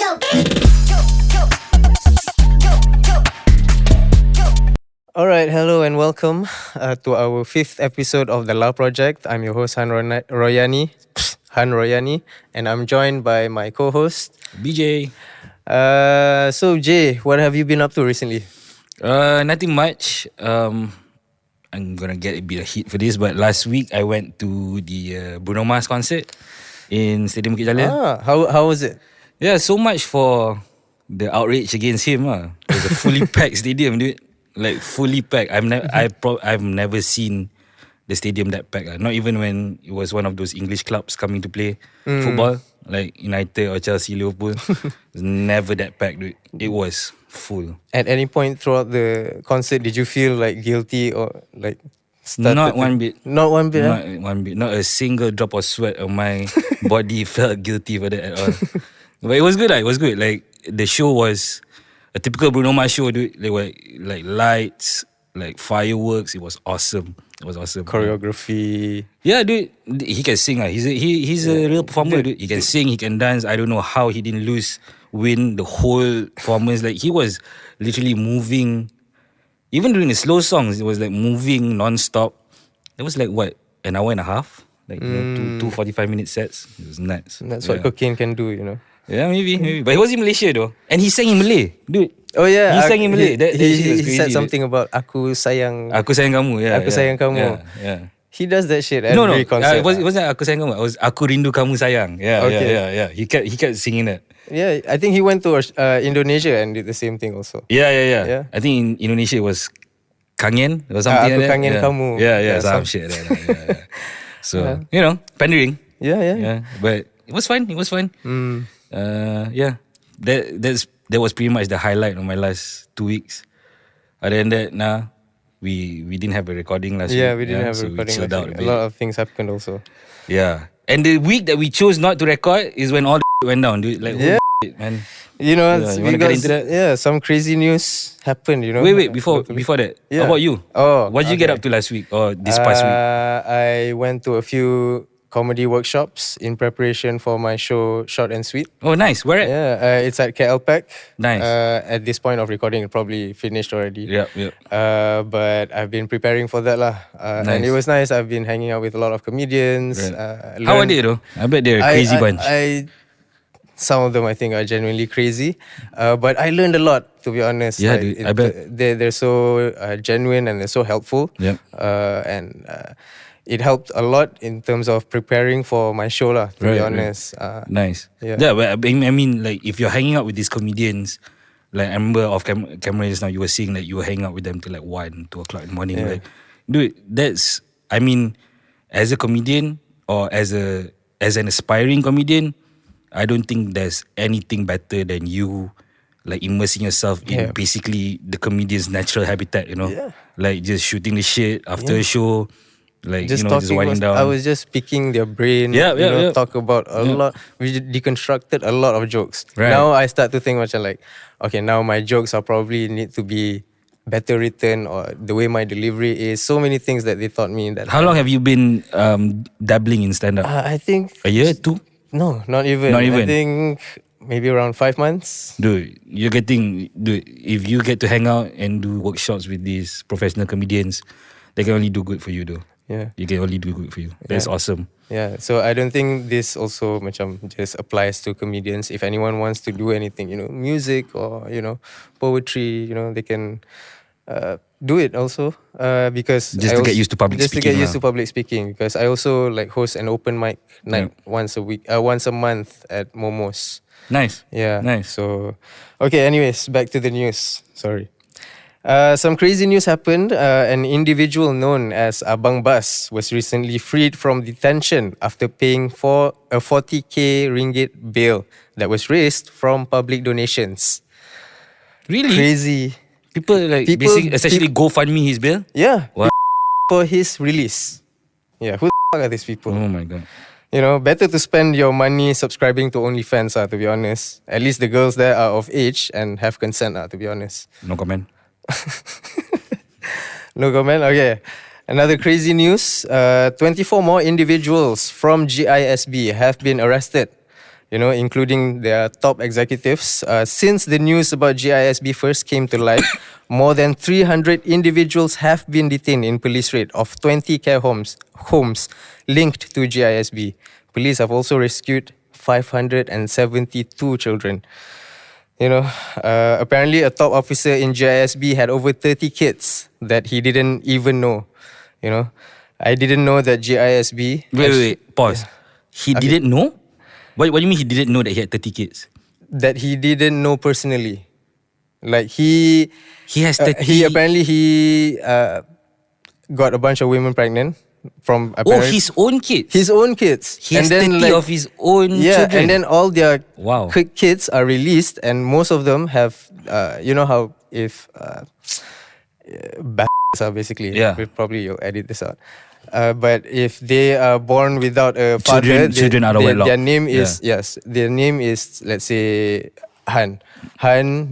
All right, hello and welcome to our 5th episode of the La Project. I'm your host Han Royani, and I'm joined by my co-host BJ. So Jay, what have you been up to recently? Nothing much. I'm gonna get a bit of heat for this, but last week I went to the Bruno Mars concert in Stadium Bukit Jalil. How was it? Yeah, so much for the outrage against him. It was a fully packed stadium, dude. Like fully packed. I've never seen the stadium that packed. Not even when it was one of those English clubs coming to play football, like United or Chelsea, Liverpool. It was never that packed, dude. It was full. At any point throughout the concert, did you feel like guilty or like Not one bit. Not one bit. Not one bit. Not a single drop of sweat on my body felt guilty for that at all. But it was good. It was good. Like the show was a typical Bruno Mars show, dude. There were like lights, like fireworks. It was awesome. It was awesome. Choreography. Yeah, dude. He can sing. He's a real performer, dude. He can sing. He can dance. I don't know how he didn't win the whole performance. Like he was literally moving. Even during the slow songs, it was like moving non-stop. It was like what, an hour and a half? Like two 45-minute sets. It was nuts. That's what cocaine can do, you know. Yeah, maybe. But he was in Malaysia though. And he sang in Malay, dude. Oh yeah, he sang in Malay. That shit was he crazy, said something about aku sayang kamu. Yeah, Aku sayang kamu. Yeah. He does that shit every concert. It wasn't aku sayang kamu. It was aku rindu kamu sayang. Yeah, Okay. yeah. He kept singing that. Yeah, I think he went to Indonesia and did the same thing also. Yeah. I think in Indonesia it was kangen or something Aku like that. kangen kamu. Yeah, some shit like that. Yeah. So, pandering. Yeah. But it was fun. Yeah. That was pretty much the highlight of my last 2 weeks. Other than that, we didn't have a recording last week. Yeah, we didn't have a so recording we chilled last out week. a bit. A lot of things happened also. Yeah. And the week that we chose not to record is when all the went down, dude. Like, Yeah. shit, man. You know, Yeah, you wanna get into that? Yeah, some crazy news happened, you know. Wait, before that, Yeah. how about you? Oh, What did you get up to last week or this past week? I went to a few comedy workshops in preparation for my show Short and Sweet. Oh, nice. Where at? Yeah, it's at KLPAC. Nice. At this point of recording, it probably finished already. Yep. But I've been preparing for that lah. And it was nice. I've been hanging out with a lot of comedians. Right. How are they though? I bet they're a crazy bunch. Some of them I think are genuinely crazy. But I learned a lot, to be honest. Yeah, dude, I bet. They're so genuine and they're so helpful. Yep. And it helped a lot in terms of preparing for my show lah, to be honest. Nice. Yeah. But I mean, like, if you're hanging out with these comedians, like, I remember off camera just now, you were saying like you were hanging out with them till like 1, 2 o'clock in the morning. Yeah. Like, dude, I mean, as a comedian or as an aspiring comedian, I don't think there's anything better than you like immersing yourself in basically the comedian's natural habitat, you know? Yeah. Like just shooting the shit after a show, like, just winding down. I was just picking their brain. Talk about a lot. We deconstructed a lot of jokes. Right. Now I start to think much like, okay, now my jokes are probably need to be better written or the way my delivery is. So many things that they taught me. How long have you been dabbling in stand-up? I think a year, 2? No, not even. I think maybe around 5 months. Dude, if you get to hang out and do workshops with these professional comedians, they can only do good for you though. Yeah. You can only do good for you. That's awesome. Yeah, so I don't think this also just applies to comedians. If anyone wants to do anything, music or, poetry, they can do it also because just to get used to public speaking. Just to get used to public speaking, because I also like host an open mic night once a month at Momos. Nice. Yeah. Nice. So, okay. Anyways, back to the news. Sorry. Some crazy news happened. An individual known as Abang Bas was recently freed from detention after paying for a 40k ringgit bail that was raised from public donations. Really? Crazy. People essentially GoFundMe his bail? Yeah. What? For his release. Yeah. Who the fuck are these people? Oh my god. Better to spend your money subscribing to OnlyFans, to be honest. At least the girls there are of age and have consent, to be honest. No comment. No comment? Okay. Another crazy news. 24 more individuals from GISB have been arrested including their top executives. Since the news about GISB first came to light, more than 300 individuals have been detained in police raid of 20 care homes linked to GISB. Police have also rescued 572 children. Apparently a top officer in GISB had over 30 kids that he didn't even know. I didn't know that GISB... Wait, pause. He didn't know? What do you mean he didn't know that he had 30 kids? That he didn't know personally. Like he has 30... he got a bunch of women pregnant from... his own kids? His own kids. He has 30 of his own children? And then all their wow. kids are released, and most of them have... you know how if... are basically... Yeah. Probably you'll edit this out. But if they are born without a father, children out of wedlock. Their name is their name is, let's say, Han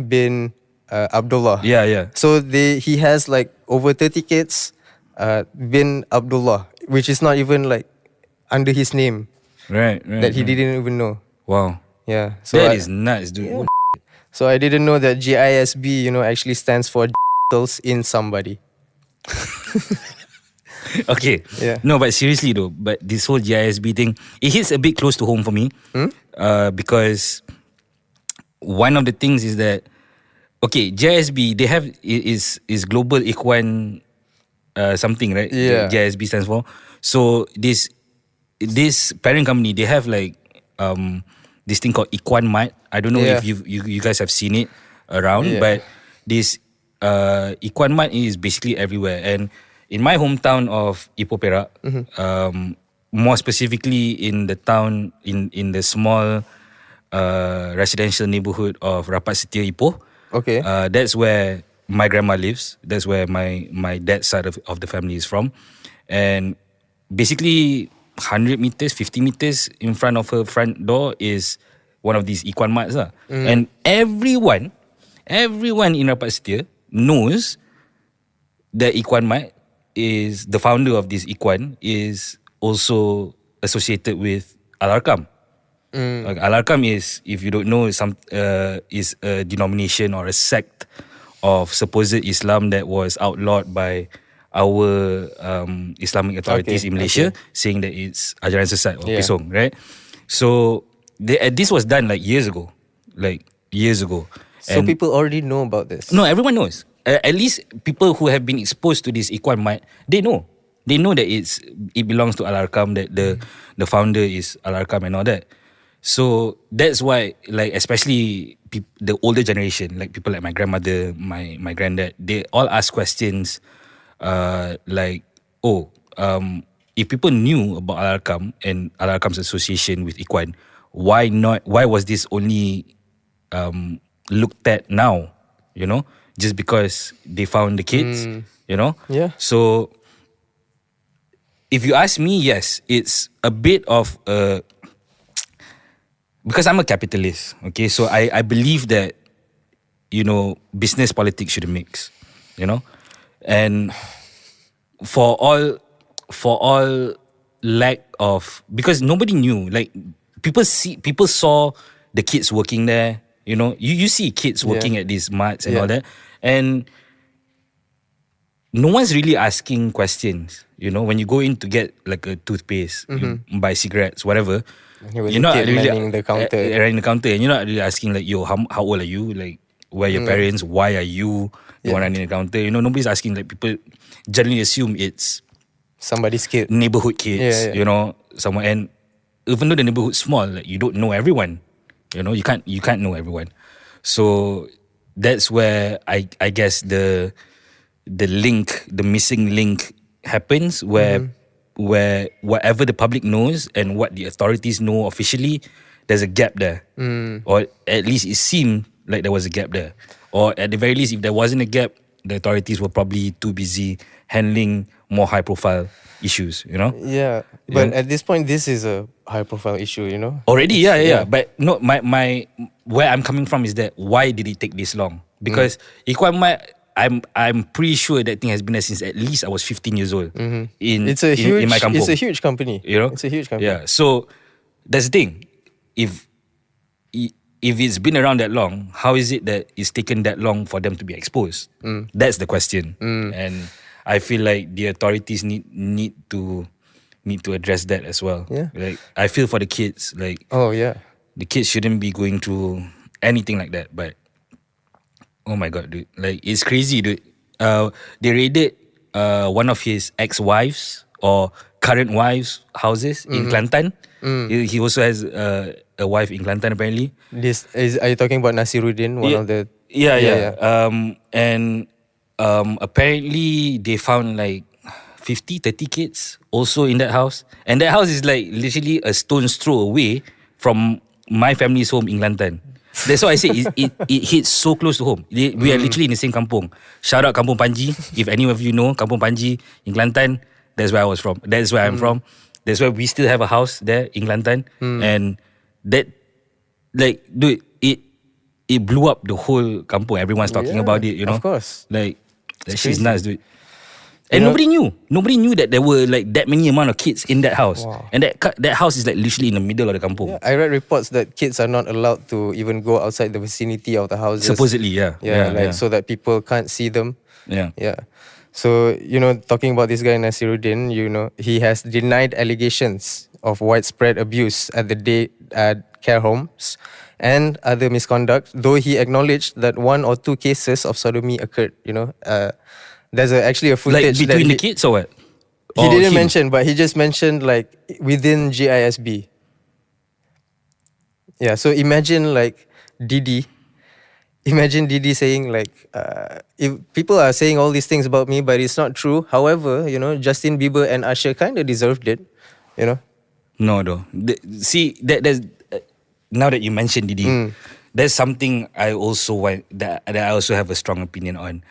bin Abdullah. Yeah. So he has like over 30 kids, bin Abdullah, which is not even like under his name. Right. That he didn't even know. Wow. Yeah. So that is nuts, dude. Yeah. So I didn't know that GISB, actually stands for in somebody. Okay. Yeah. No, but seriously though, but this whole GISB thing, it hits a bit close to home for me. Because one of the things is that, okay, GISB, they have is Global Ikhwan something, right? Yeah. GISB stands for. So this parent company, they have like this thing called Ikhwan Mart. I don't know if you guys have seen it around, but this Ikhwan Mart is basically everywhere. And in my hometown of Ipoh Perak, more specifically in the town, in the small residential neighborhood of Rapat Setia Ipoh. Okay. That's where my grandma lives. That's where my dad's side of the family is from. And basically 100 meters, 50 meters in front of her front door is one of these Ikhwan Marts. And everyone in Rapat Setia knows that Ikhwan Mart is the founder of this Ikhwan is also associated with Al-Arkam. Like Al-Arkam is, if you don't know, is a denomination or a sect of supposed Islam that was outlawed by our Islamic authorities in Malaysia, saying that it's ajaran sesat or pesong, right? So this was done like years ago. So people already know about this? No, everyone knows. At least people who have been exposed to this Ikhwan Mart, they know that it belongs to Al-Arkam, that the founder is Al-Arkam and all that. So that's why, like, especially the older generation, like people like my grandmother, my granddad, they all ask questions like, if people knew about Al-Arkam and Al-Arkam's association with Ikhwan, why was this only looked at now, just because they found the kids, Yeah. So if you ask me, yes, it's a bit of a, because I'm a capitalist, okay, so I believe that, business politics should mix, and for all lack of, because nobody knew, like people saw the kids working there, you see kids working at these marts and all that, and no one's really asking questions. When you go in to get like a toothpaste, you buy cigarettes, whatever, you're not really running the counter, and you're not really asking like, yo, how old are you? Like, where are your parents? Why are you the one running the counter? Nobody's asking. Like, people generally assume it's somebody's kid, neighborhood kids, someone. And even though the neighborhood's small, like, you don't know everyone. You can't know everyone. So that's where I guess the missing link happens, where whatever the public knows and what the authorities know officially, there's a gap there. Or at least it seemed like there was a gap there. Or at the very least, if there wasn't a gap, the authorities were probably too busy handling more high profile issues, Yeah. But at this point, this is a high profile issue, Already, yeah. But no, my where I'm coming from is that, why did it take this long? Because Ikhwan Mart, I'm pretty sure that thing has been there since at least I was 15 years old. In my kampung. It's a huge company. It's a huge company. Yeah. So that's the thing. If if it's been around that long, how is it that it's taken that long for them to be exposed? That's the question. And I feel like the authorities need to address that as well. Yeah. Like I feel for the kids, like Oh yeah. the kids shouldn't be going through anything like that. But oh my god, dude, like it's crazy, dude. They raided one of his ex-wives or current wives' houses in Kelantan. He also has a wife in Kelantan apparently. Are you talking about Nasiruddin, one of the Yeah. And apparently they found like 30 kids also in that house. And that house is like literally a stone's throw away from my family's home in Kelantan. That's why I say it hits so close to home. We are literally in the same kampung. Shout out Kampung Panji. If any of you know Kampung Panji in Kelantan, that's where I was from. That's where I'm from. That's why we still have a house there in Kelantan. And that, like, dude, it blew up the whole kampung. Everyone's talking about it, you know. Of course. Like, that shit's crazy. nuts, dude. And nobody knew that there were like that many amount of kids in that house. Wow. And that house is like literally in the middle of the kampung. Yeah, I read reports that kids are not allowed to even go outside the vicinity of the houses. Supposedly, yeah. So that people can't see them. Yeah. Yeah. So, talking about this guy Nasiruddin, he has denied allegations of widespread abuse at the care homes and other misconduct, though he acknowledged that 1 or 2 cases of sodomy occurred, There's actually a footage Like between that the kids or what? he Or didn't him? mention, but he just mentioned like within GISB. Yeah, so imagine like Didi. Imagine Didi saying like, if people are saying all these things about me, but it's not true. However, Justin Bieber and Usher kind of deserved it, No, though. There's now that you mentioned Didi, there's something I also want that I also have a strong opinion on.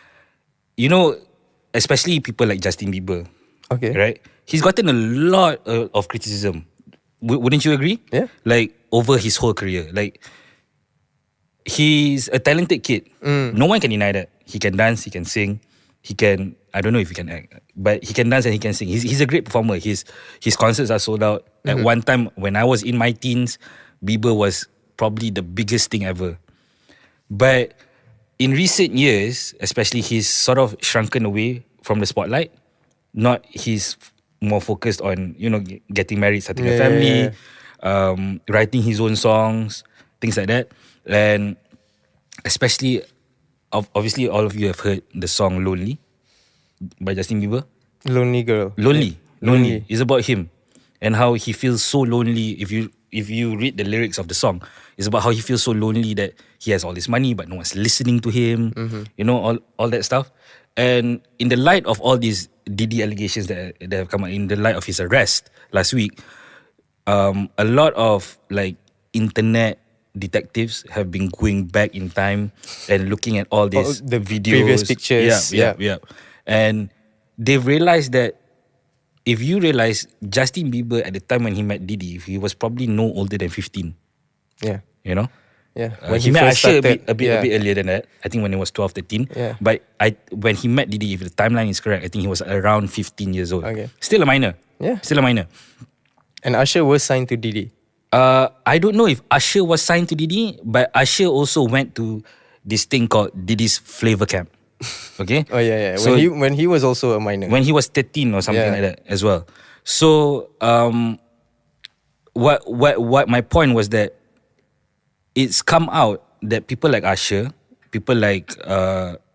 Especially people like Justin Bieber. Okay. Right? He's gotten a lot of criticism. Wouldn't you agree? Yeah. Like over his whole career. Like he's a talented kid. No one can deny that. He can dance, he can sing, he can, I don't know if he can act, but he can dance and he can sing. He's a great performer. His concerts are sold out. At one time when I was in my teens, Bieber was probably the biggest thing ever. But in recent years, especially, he's sort of shrunken away from the spotlight. He's more focused on, getting married, starting a family, writing his own songs, things like that. And especially, obviously, all of you have heard the song Lonely by Justin Bieber. Lonely girl. Lonely. Yeah. Lonely. It's about him and how he feels so lonely. If you read the lyrics of the song, it's about how he feels so lonely that he has all this money but no one's listening to him. All that stuff. And in the light of all these Diddy allegations that have come out, in the light of his arrest last week, a lot of like internet detectives have been going back in time and looking at all these the videos, previous pictures. Yeah. And they've realized that if you realize Justin Bieber at the time when he met Diddy, he was probably no older than 15. Yeah. You know? Yeah. He met Usher a bit earlier than that. I think when he was 12, 13. Yeah. But when he met Diddy, if the timeline is correct, I think he was around 15 years old. Okay. Still a minor. Yeah. Still a minor. And Usher was signed to Diddy. I don't know if Usher was signed to Diddy, but Usher also went to this thing called Diddy's Flavor Camp. Okay? Oh yeah. So when he was also a minor. when he was 13 or something Yeah. like that as well. So what my point was that it's come out that people like Usher, people like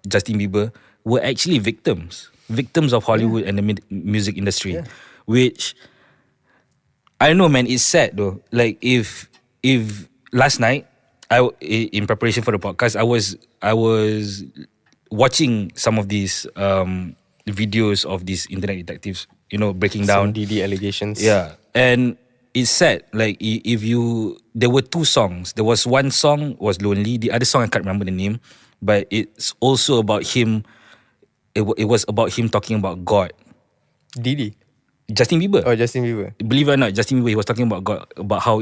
Justin Bieber were actually victims of Hollywood and the music industry, which I don't know, man. It's sad though. Like if last night in preparation for the podcast, I was watching some of these videos of these internet detectives, breaking down some Diddy allegations. Yeah, and it's sad. Like there were 2 songs. There was one song was Lonely. The other song I can't remember the name, but it's also about him. It was about him talking about God. Diddy. Justin Bieber. Oh, Justin Bieber. Believe it or not, Justin Bieber, he was talking about God, about how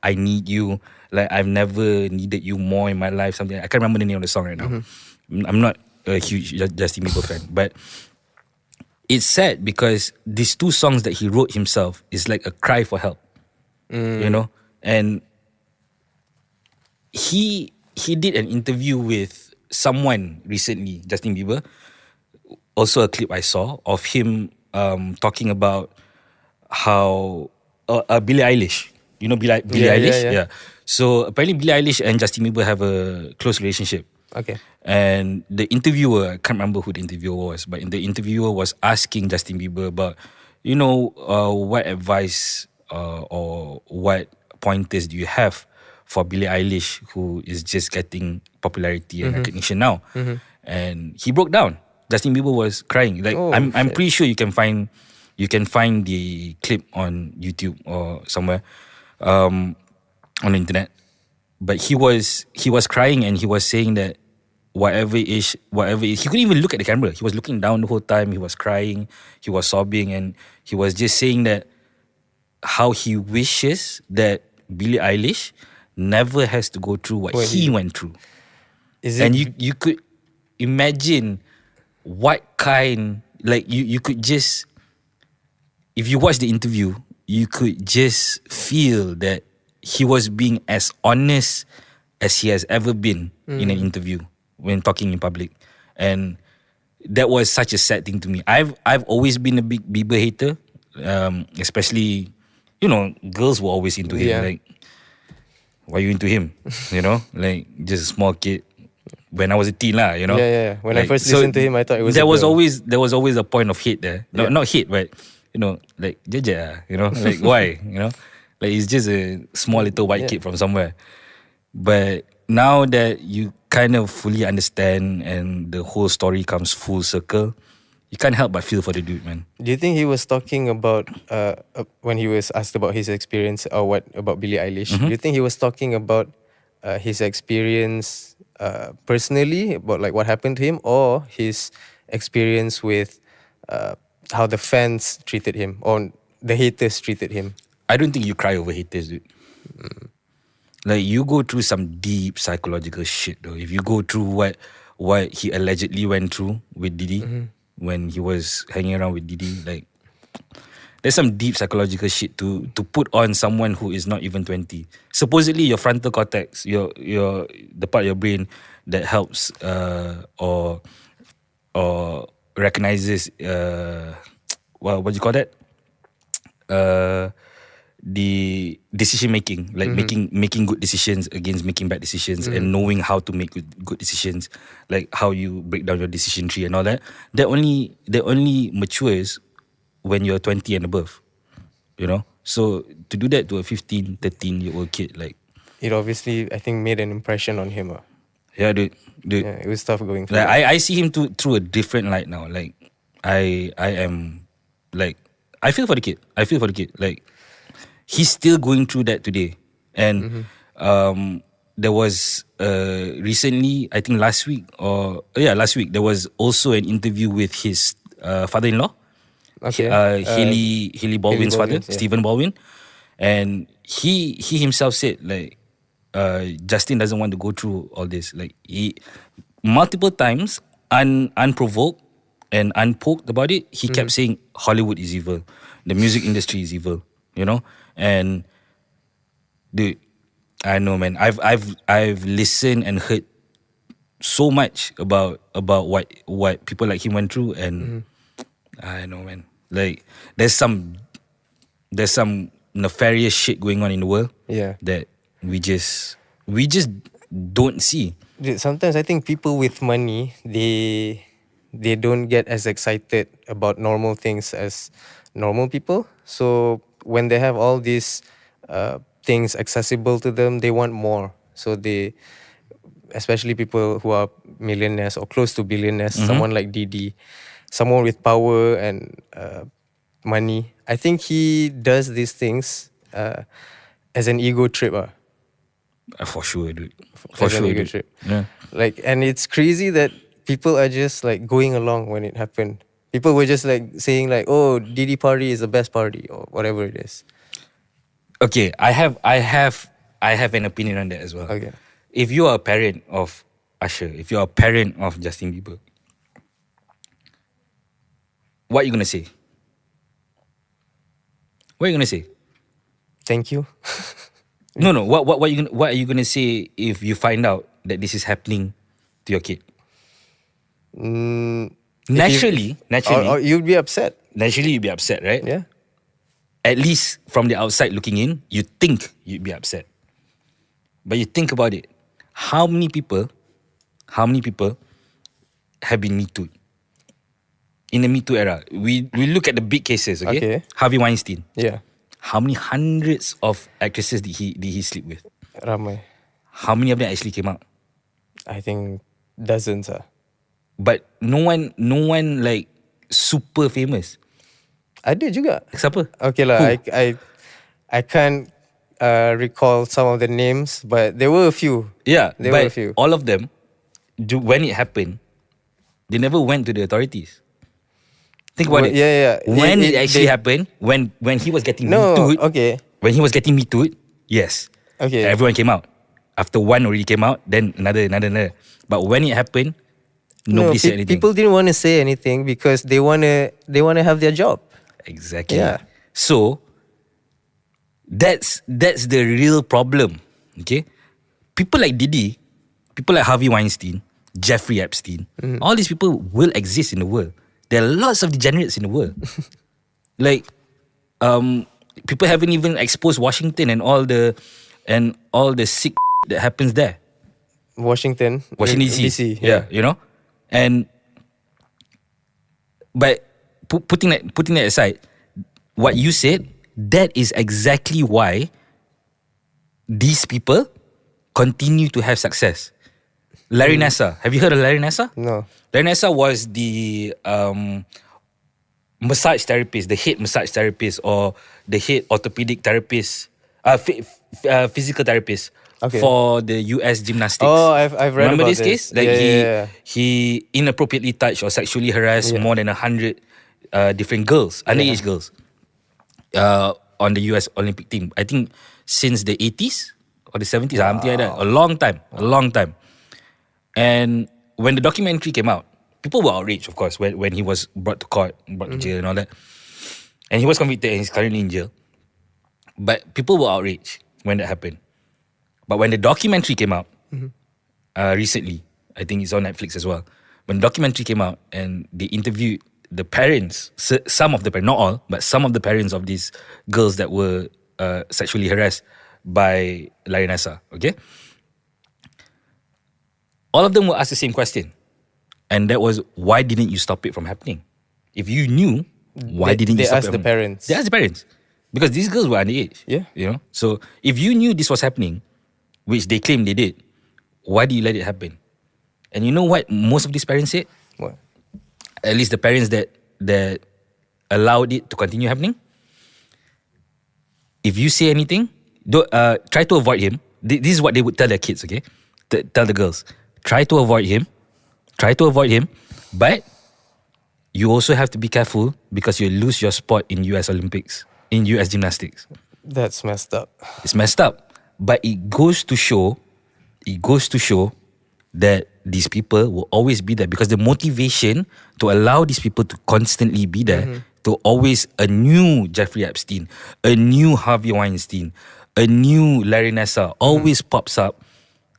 I need you. Like I've never needed you more in my life. Something I can't remember the name of the song right now. I'm not a huge Justin Bieber fan, but it's sad because these 2 songs that he wrote himself is like a cry for help. And he did an interview with someone recently, Justin Bieber. Also a clip I saw of him talking about how Billie Eilish. You know Billie Yeah, yeah, Eilish? yeah. Yeah. So apparently Billie Eilish and Justin Bieber have a close relationship. Okay. And the interviewer, I can't remember who the interviewer was, but the interviewer was asking Justin Bieber about, what advice or what pointers do you have for Billie Eilish, who is just getting popularity and recognition now. And he broke down. Justin Bieber was crying. Like Oh I'm shit. pretty sure you can find the clip on YouTube or somewhere on the internet. But he was crying, and he was saying that whatever he couldn't even look at the camera. He was looking down the whole time. He was crying, he was sobbing, and he was just saying that how he wishes that Billie Eilish never has to go through what What he he- went through. Is And it? you could imagine what kind, like you could just, if you watch the interview, you could just feel that he was being as honest as he has ever been in an interview when talking in public. And that was such a sad thing to me. I've always been a big Bieber hater, especially, girls were always into him. Yeah. Like, why you into him? Like just a small kid. When I was a teen, Yeah, yeah, yeah. When I Like, first so listened to him, I thought it was. there a was girl. always a point of hate there. No, Yeah. not hate, but like Jaja, like why, like he's just a small little white kid from somewhere. But now that you kind of fully understand and the whole story comes full circle, you can't help but feel for the dude, man. Do you think he was talking about when he was asked about his experience or what about Billie Eilish? Do you think he was talking about his experience personally about like what happened to him, or his experience with how the fans treated him or the haters treated him? I don't think you cry over haters, dude. Like you go through some deep psychological shit though. If you go through what he allegedly went through with Diddy when he was hanging around with Diddy, like there's some deep psychological shit to put on someone who is not even 20. Supposedly your frontal cortex, your the part of your brain that helps or recognizes what do you call that? The decision making, like making good decisions against making bad decisions, and knowing how to make good decisions, like how you break down your decision tree and all that. That only matures when you're 20 and above, So to do that to a 15, 13-year-old kid, like, It obviously, I think, made an impression on him. yeah, dude. Yeah, it was tough going through. Like it. I see him through a different light now. Like I am like I feel for the kid. Like he's still going through that today. And there was recently, I think last week there was also an interview with his father-in-law. Okay. Haley Baldwin's father, Baldwin's, yeah. Stephen Baldwin. And he himself said, like, Justin doesn't want to go through all this. Like, he multiple times, unprovoked and unpoked about it, he kept saying Hollywood is evil, the music industry is evil, And dude, I know, man. I've listened and heard so much about what people like him went through, and I know, man. Like there's some nefarious shit going on in the world. Yeah. That we just don't see. Dude, sometimes I think people with money, they don't get as excited about normal things as normal people. So when they have all these things accessible to them, they want more. So they, especially people who are millionaires or close to billionaires, someone like Didi, someone with power and money. I think he does these things as an ego trip. For sure, dude. For As an sure, ego dude. trip. Yeah. Like, and it's crazy that people are just like going along when it happened. People were just like saying like, "Oh, Didi party is the best party," or whatever it is. Okay, I have an opinion on that as well. Okay. If you are a parent of Usher, if you are a parent of Justin Bieber, what are you gonna say? What are you gonna say? Thank you. No. What are you gonna say if you find out that this is happening to your kid? Mm, Naturally, or you'd be upset. you'd be upset, right? Yeah. At least from the outside looking in, you think you'd be upset. But you think about it. How many people have been Me Too? In the Me Too era, we look at the big cases, okay? Okay. Harvey Weinstein. Yeah. How many hundreds of actresses did he sleep with? Ramai. How many of them actually came out? I think dozens. But no one like super famous. Ada juga. Siapa? Okay lah. I can't recall some of the names, but there were a few. Yeah, There were but a few. all of them, when it happened, they never went to the authorities. Think about Well, it. yeah. When it actually happened, when he was getting Me No, Too'd, okay. when he was getting Me Too'd, yes. Okay. Everyone came out. After one already came out, then another. But when it happened, nobody said anything. People didn't want to say anything because they wanna have their job. Exactly. Yeah. So that's the real problem. Okay? People like Diddy, people like Harvey Weinstein, Jeffrey Epstein, all these people will exist in the world. There are lots of degenerates in the world. Like people haven't even exposed Washington and all the sick that happens there. Washington DC. Yeah, you know? And but putting that aside, what you said, that is exactly why these people continue to have success. Larry Nassar. Have you heard of Larry Nassar? No. Larry Nassar was the massage therapist, the head massage therapist or the head orthopedic therapist, physical therapist for the US gymnastics. Oh, I've read Remember about this case? Like he inappropriately touched or sexually harassed more than 100 different girls, underage girls, on the US Olympic team. I think since the 80s or the 70s, something like that. A long time. And when the documentary came out, people were outraged, of course, when he was brought to court, brought to jail and all that. And he was convicted and he's currently in jail. But people were outraged when that happened. But when the documentary came out, recently, I think it's on Netflix as well. When the documentary came out and they interviewed the parents, some of the parents, not all, but some of the parents of these girls that were sexually harassed by Larry Nassar, okay? All of them were asked the same question. And that was, why didn't you stop it from happening? If you knew, why didn't you stop it? They asked the parents. They asked the parents. Because these girls were underage. Yeah. You know? So if you knew this was happening, which they claim they did, why do you let it happen? And you know what most of these parents said? What? At least the parents that allowed it to continue happening. If you say anything, try to avoid him. This is what they would tell their kids, okay? Tell the girls. Try to avoid him, but you also have to be careful because you lose your spot in US Olympics, in US gymnastics. That's messed up. It's messed up. But it goes to show that these people will always be there because the motivation to allow these people to constantly be there, to always a new Jeffrey Epstein, a new Harvey Weinstein, a new Larry Nassar always pops up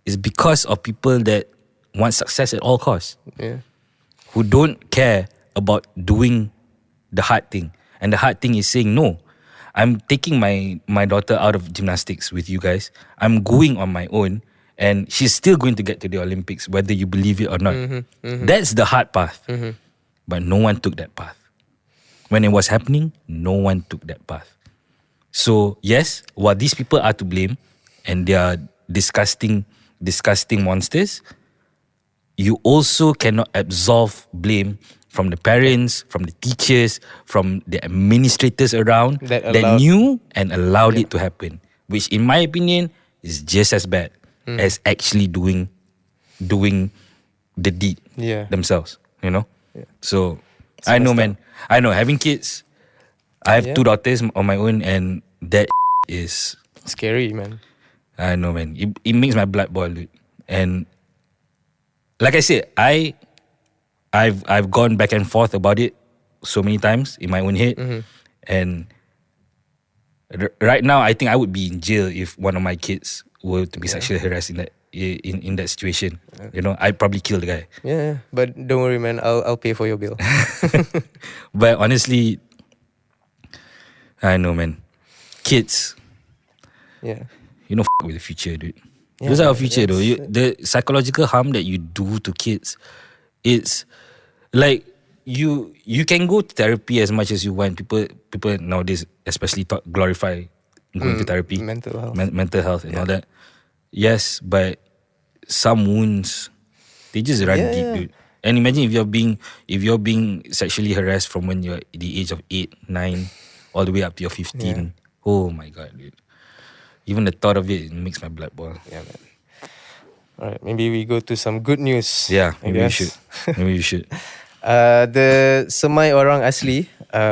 is because of people that want success at all costs. Yeah. Who don't care about doing the hard thing. And the hard thing is saying, no, I'm taking my daughter out of gymnastics with you guys. I'm going on my own. And she's still going to get to the Olympics, whether you believe it or not. That's the hard path. But no one took that path. When it was happening, no one took that path. So, yes, while these people are to blame, and they are disgusting monsters, you also cannot absolve blame from the parents, from the teachers, from the administrators around that knew and allowed it to happen. Which, in my opinion, is just as bad as actually doing the deed themselves, you know? Yeah. So, I know, man. I know, having kids, I have 2 daughters on my own, and that is scary, man. I know, man. It makes my blood boil, dude. And like I said, I've gone back and forth about it so many times in my own head, and Right now, I think I would be in jail if one of my kids were to be sexually harassed in that situation. You know, I'd probably kill the guy. Yeah, but don't worry, man. I'll pay for your bill. But honestly, I know, man. Kids, Yeah. with the future, dude. Yeah, Those are our man, future, though. The psychological harm that you do to kids, it's like you can go to therapy as much as you want. People nowadays especially glorify going to therapy, mental health. mental health and all that. Yes, but some wounds they just run deep, dude. And imagine if you're being sexually harassed from when you're the age of 8, 9, all the way up to your 15. Yeah. Oh my god, dude. Even the thought of it makes my blood boil. Yeah, man. Alright, maybe we go to some good news. Yeah, I maybe we guess. should. Maybe we should. The Semai orang asli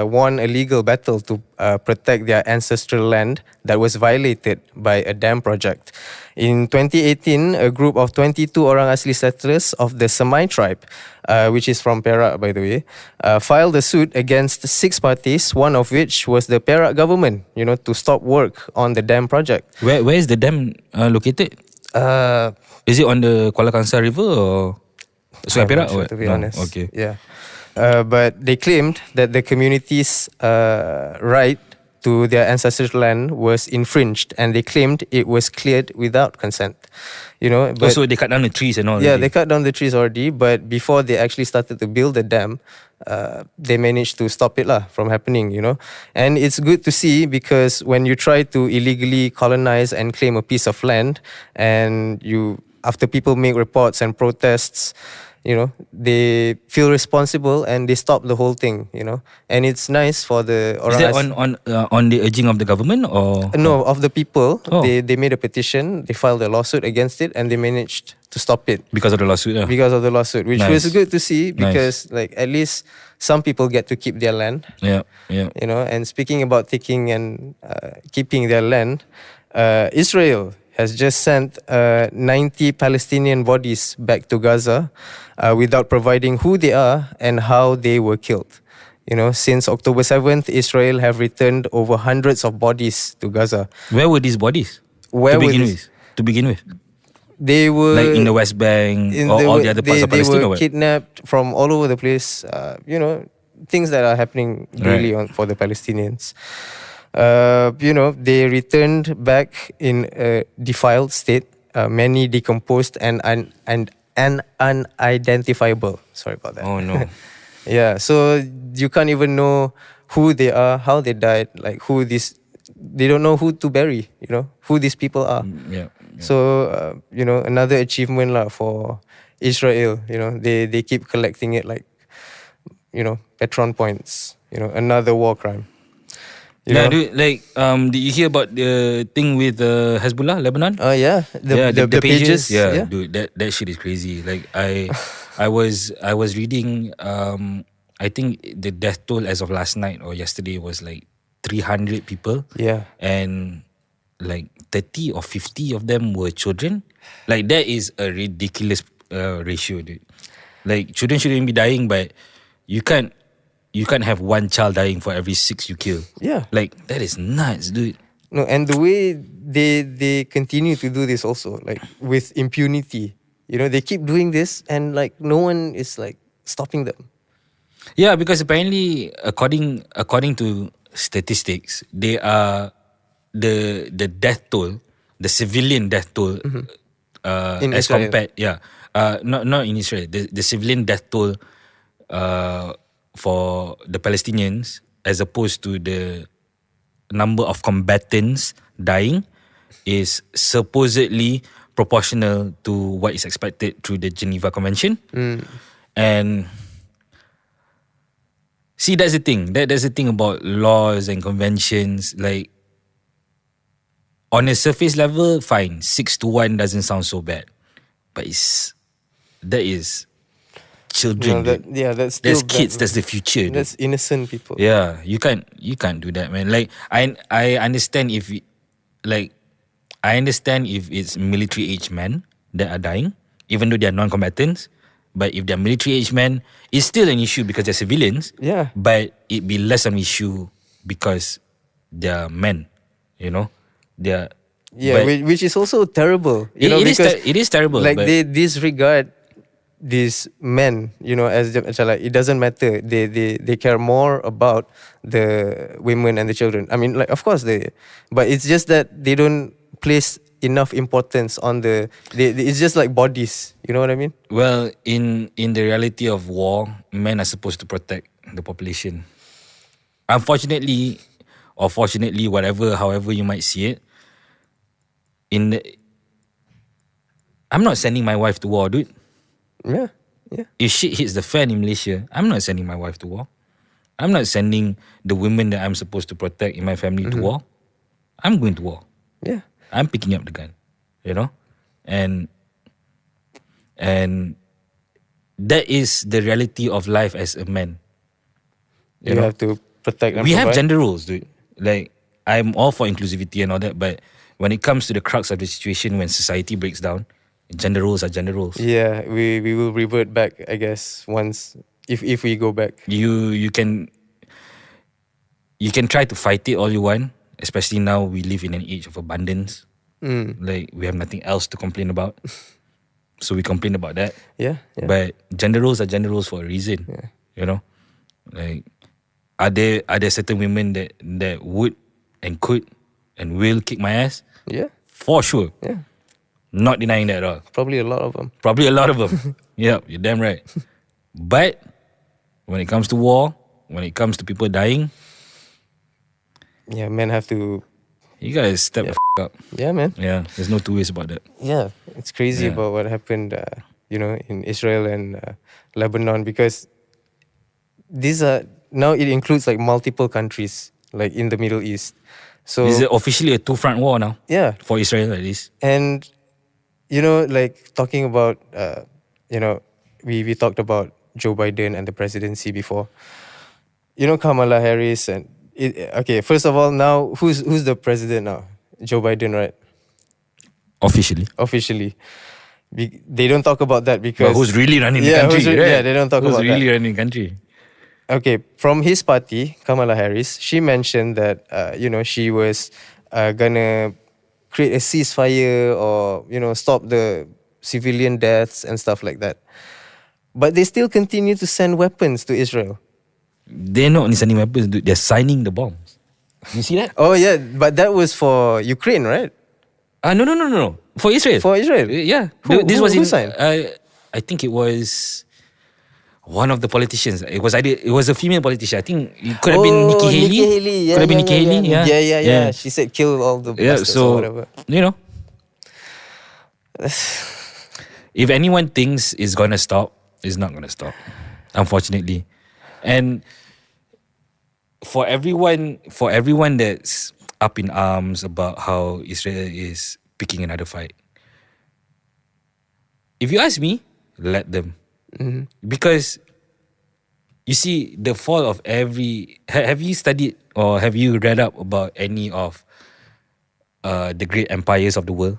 won a legal battle to protect their ancestral land that was violated by a dam project. In 2018, a group of 22 orang asli settlers of the Semai tribe, which is from Perak, by the way, filed a suit against 6 parties, one of which was the Perak government, to stop work on the dam project. Where is the dam located? Is it on the Kuala Kangsar River or Sungai I'm Perak? not sure, or to be no? honest. Okay. Yeah. But they claimed that the community's right to their ancestral land was infringed, and they claimed it was cleared without consent. But Also, they cut down the trees and all. yeah, already. they cut down the trees already, but before they actually started to build the dam, they managed to stop it from happening, And it's good to see, because when you try to illegally colonize and claim a piece of land, and after people make reports and protests, they feel responsible and they stop the whole thing, And it's nice for the Is that on the urging of the government or? no, of the people. Oh. They made a petition, they filed a lawsuit against it, and they managed to stop it. Because of the lawsuit? Because of the lawsuit, which Nice. was good to see, because at least some people get to keep their land, Yeah. And speaking about taking and keeping their land, Israel has just sent 90 Palestinian bodies back to Gaza without providing who they are and how they were killed. Since October 7th, Israel have returned over hundreds of bodies to Gaza. Where were these bodies? Where to were begin these- with? To begin with, They were like in the West Bank or all the other parts of Palestine, They or were what? kidnapped from all over the place. Things that are happening daily for the Palestinians. They returned back in a defiled state, many decomposed and unidentifiable. Sorry about that. Oh no. Yeah, so you can't even know who they are, how they died, like they don't know who to bury, who these people are. Yeah. So, another achievement for Israel, they keep collecting it like, Petron points, another war crime. Yeah, dude. Like, did you hear about the thing with Hezbollah, Lebanon? Yeah, the pages. Yeah, dude, that shit is crazy. Like, I was reading. I think the death toll as of last night or yesterday was like 300 people. Yeah, and like 30 or 50 of them were children. Like, that is a ridiculous ratio, dude. Like, children shouldn't be dying, but you can't have one child dying for every 6 you kill. Yeah. Like, that is nuts, dude. no, and the way they continue to do this also, like with impunity. They keep doing this, and like no one is like stopping them. Yeah, because apparently, according to statistics, they are the death toll, the civilian death toll, In as Israel. compared, not in Israel, the civilian death toll, for the Palestinians as opposed to the number of combatants dying is supposedly proportional to what is expected through the Geneva Convention. And see, that's the thing. That's the thing about laws and conventions. Like, on a surface level, fine. 6-1 doesn't sound so bad. But that is children. That's still That's kids. bad. That's the future. Dude. That's innocent people. Yeah, you can't do that, man. Like, I understand if it's military age men that are dying, even though they are non-combatants. But if they're military age men, it's still an issue because they're civilians. Yeah. But it'd be less an issue because they're men. You know, they're Yeah, but which is also terrible. You know, it is because it is terrible. like but they disregard these men, you know, as macam like it doesn't matter. They care more about the women and the children. I mean, like of course but it's just that they don't place enough importance on it's just like bodies. You know what I mean? well, in the reality of war, men are supposed to protect the population. Unfortunately, or fortunately, whatever, however you might see it, in the, I'm not sending my wife to war, dude. Yeah, yeah, If shit hits the fan in Malaysia, I'm not sending my wife to war. I'm not sending the women that I'm supposed to protect in my family to war. I'm going to war. yeah. I'm picking up the gun, you know, and that is the reality of life as a man. You know? have to protect. And We have provide. gender roles, dude. Like, I'm all for inclusivity and all that, but when it comes to the crux of the situation, when society breaks down, gender roles are gender roles. Yeah, we will revert back, I guess, once if we go back. You can try to fight it all you want, especially now we live in an age of abundance. Like, we have nothing else to complain about, so we complain about that. Yeah, yeah. But gender roles are gender roles for a reason. Yeah. You know, like, are there certain women that would and could and will kick my ass? Yeah, For sure. yeah. Not denying that at all. Probably a lot of them. Probably a lot of them. Yeah, you're damn right. But when it comes to war, when it comes to people dying, Yeah, men have to. you gotta step the up. Yeah, man. Yeah, there's no two ways about that. Yeah, it's crazy Yeah. about what happened, you know, in Israel and Lebanon, because these are now it includes like multiple countries, like in the Middle East. So This is officially a two-front war now yeah, for Israel, at least. and you know, like talking about, you know, we talked about Joe Biden and the presidency before. You know, Kamala Harris and okay. First of all, now who's the president now? Joe Biden, right? Officially. Officially. They don't talk about that because But who's really running the country? Right? yeah, they don't talk who's about really that. running the country? Okay, from his party, Kamala Harris, she mentioned that you know, she was gonna create a ceasefire or, you know, stop the civilian deaths and stuff like that. But they still continue to send weapons to Israel. They're not only sending weapons, dude, they're signing the bombs. You see that? Oh yeah, but that was for Ukraine, right? No. For Israel. For Israel. Yeah. Who was in. signed? I think it was one of the politicians. It was a female politician. I think it could have been Nikki Haley. Nikki Haley. Yeah, could have been Nikki Haley. Yeah. She said kill all the Yeah. bastards or So whatever. you know, if anyone thinks it's gonna stop, it's not gonna stop. Unfortunately, and for everyone that's up in arms about how Israel is picking another fight, if you ask me, let them. Because you see, the fall of every... Have you studied or have you read up about any of the great empires of the world?